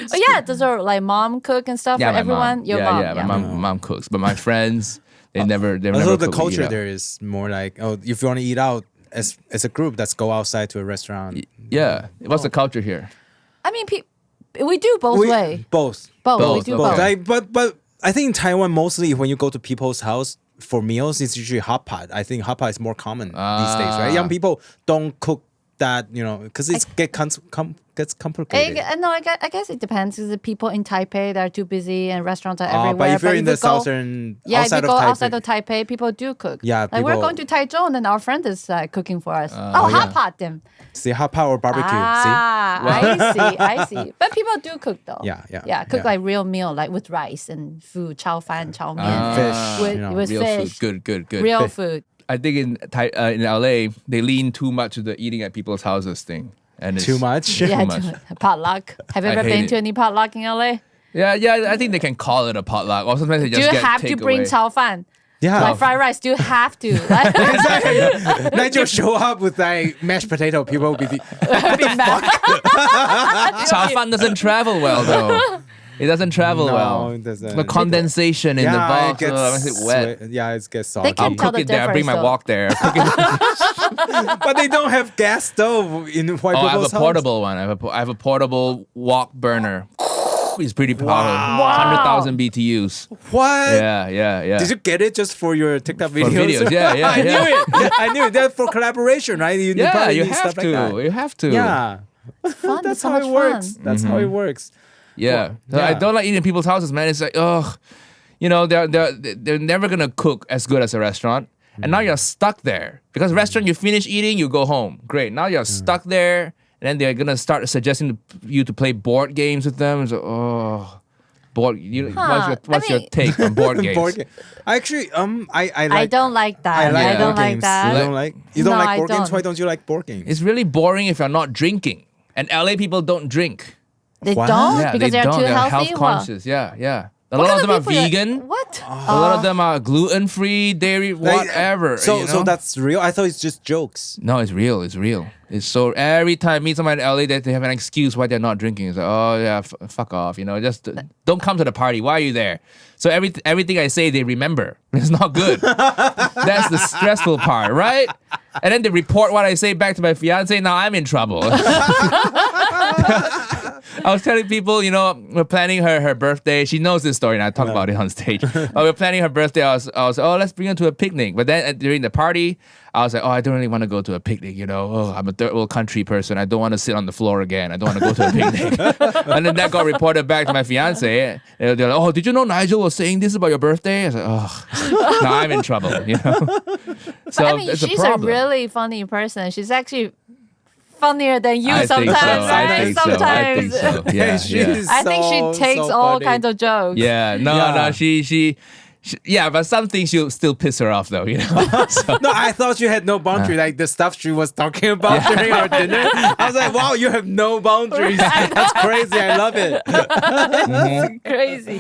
But yeah, does your like mom cook and stuff for my everyone? Mom. Your mom. My mom cooks, but my friends they never. Also, the cook, culture eat out. there is more like, oh, if you want to eat out as a group, let's go outside to a restaurant. Yeah. What's the culture here? I mean, we do both way. Both. We do both. Okay. But I think in Taiwan, mostly when you go to people's house for meals, it's usually hot pot. I think hot pot is more common these days, right? Young people don't cook that, you know, because it gets complicated. I guess it depends. Because the people in Taipei that are too busy and restaurants are everywhere. But if you're in the go, southern, if you go outside Taipei, of Taipei, people do cook. Yeah, like we're people- going to Taichung and our friend is cooking for us. Hot pot them. see hot pot or barbecue. I see. But people do cook though. Yeah. Cook like real meal, like with rice and food, chao fan, chao mian, Fish, with, you know. with Real fish. food. Good. Real food. I think in LA they lean too much to the eating at people's houses thing, and it's Too much? Yeah, much. potluck. Have you I ever hate been it. to any potluck in LA? Yeah. I think they can call it a potluck, or sometimes they Do just you get have to bring takeaway. chao fan? Yeah. Like fried rice, you have to. Like, Exactly. Nigel show up with like mashed potato, people will be be mad. 炒饭 doesn't travel well though. It doesn't travel well. It doesn't. The condensation in the box it makes it wet. Yeah, it gets salty. They can I'll tell cook the it there. I bring my difference, wok there. But they don't have gas stove in white I have people's a portable one. I have a portable wok burner. It's pretty powerful. 100,000 BTUs. What? Yeah. Did you get it just for your TikTok videos? For videos, yeah. I knew it. That's for collaboration, right? You Yeah, probably you need have stuff to. like that. You have to. Yeah. Fun. That's so how much it works. fun. That's how it works. Yeah. So I don't like eating in people's houses, man. It's like, ugh. You know, they're never gonna cook as good as a restaurant. And now you're stuck there. Because restaurant, you finish eating, you go home. Great. Now you're stuck there. And then they're gonna start suggesting you to play board games with them. It's like, oh. What's your take on board games? Actually, I don't like that. I I don't board like games. that. You don't like? You don't No, like I board games? don't. Why don't you like board games? It's really boring if you're not drinking. And LA people don't drink. They What? don't Yeah, because they they're don't. too They're healthy. health conscious. Yeah. A What lot of kind them are people vegan. What? A lot of them are gluten-free, dairy, whatever. So, you know? so that's real. I thought it's just jokes. No, it's real. It's real. It's so every time I meet somebody in LA, they have an excuse why they're not drinking. It's like, oh yeah, fuck off. You know, just don't come to the party. Why are you there? So everything I say, they remember. It's not good. That's the stressful part, right? And then they report what I say back to my fiance. Now I'm in trouble. I was telling people, you know, we're planning her birthday. She knows this story, and I talk about it on stage. We're planning her birthday. I was oh, let's bring her to a picnic. But then during the party, I was like, oh, I don't really want to go to a picnic. You know, oh, I'm a third world country person. I don't want to sit on the floor again. I don't want to go to a picnic. And then that got reported back to my fiance. They're like, oh, did you know Nigel was saying this about your birthday? I was like, oh, now I'm in trouble. You know. So I mean, it's she's a a problem. really funny person. She's actually funnier than you I think sometimes, so. right? I think so. Sometimes. I think so. Yeah. She's I think so, she takes so all funny. kinds of jokes. Yeah, no, she yeah, but some things she'll still piss her off though, you know. So, No, I thought you had no boundary. Like the stuff she was talking about during our dinner. I was like, wow, you have no boundaries. That's crazy. I love it. Crazy.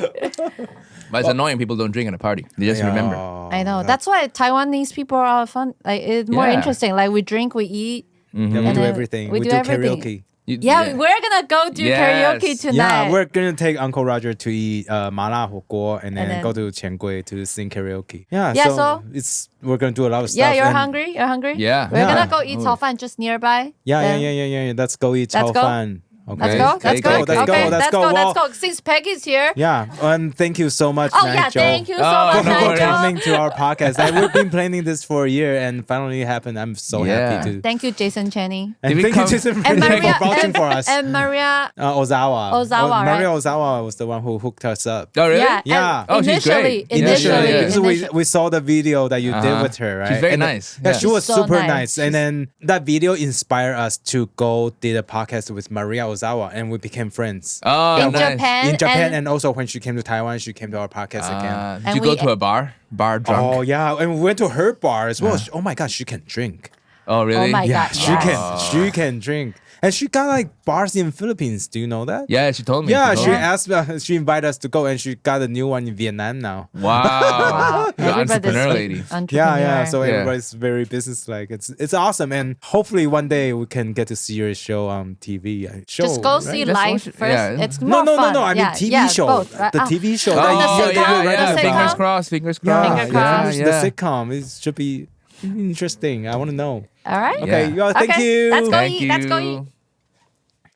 but it's annoying people don't drink at a party. They just remember. I know. That's why Taiwanese people are fun. Like it's more Yeah. interesting. Like we drink, we eat. Yeah, we And do then everything. we We do do everything. karaoke. Yeah, we're gonna go do Yes. karaoke tonight. Yeah, we're gonna take Uncle Roger to eat mala火锅and then then- go to Qiangui to sing karaoke. Yeah, Yeah, so, so- we're gonna do a lot of stuff. Yeah, you're and- hungry? You're hungry? Yeah. We're Yeah. gonna go eat 炒饭 just nearby. Yeah, Then- yeah. Let's go eat Let's 炒 go. 饭. Okay. Let's go. Let's Okay, go. okay, Okay, okay. let's go. Well, Let's go. Since Peggy's here. Yeah, and thank you so much, Oh Nigel. yeah, thank you so Oh, much, no for worries. Nigel. coming to our podcast. And we've been planning this for a year, and finally it happened. I'm so Yeah. happy to. Thank you, Jason Cheney. And Did we thank you, come- Jason, And for Maria vouching for us. And Maria. Ozawa. Ozawa, Maria right? Ozawa was the one who hooked us up. Oh really? Yeah. Yeah. and Oh, she's great. Initially, Yeah. Because we saw the video that you did Uh-huh. with her, right? She's very And nice. Yeah, Yeah. she was So super nice. nice. And then that video inspired us to go did a podcast with Maria Ozawa, and we became friends. Oh, in nice. Japan. In Japan, and also when she came to Taiwan, she came to our podcast again. Did And you go we- to a bar? Bar drunk? Oh yeah, and we went to her bar as well. Oh my god, she can drink. Oh, really? Oh my Yeah, God, she yes. can. She can drink, and she got like bars in Philippines. Do you know that? Yeah, she told me. Yeah, told she me. asked. She invited us to go, and she got a new one in Vietnam now. Wow. Wow. You're an Everybody's entrepreneur lady. Yeah, yeah. So Yeah. everybody's very business-like. It's awesome, and hopefully one day we can get to see your show on TV. Show, Just go right? see Just live watch it. first. Yeah. It's more No. fun. I mean Yeah, TV yeah, show. both, right? The Ah. TV show. Oh, that you sitcom, do right the on the sitcom. Fingers bar. crossed. Fingers Yeah, crossed. Finger crossed. The sitcom. It should be interesting. I want to know. All right. Okay, Yeah. thank Okay, you. let's go Thank eat. Let's go you. eat.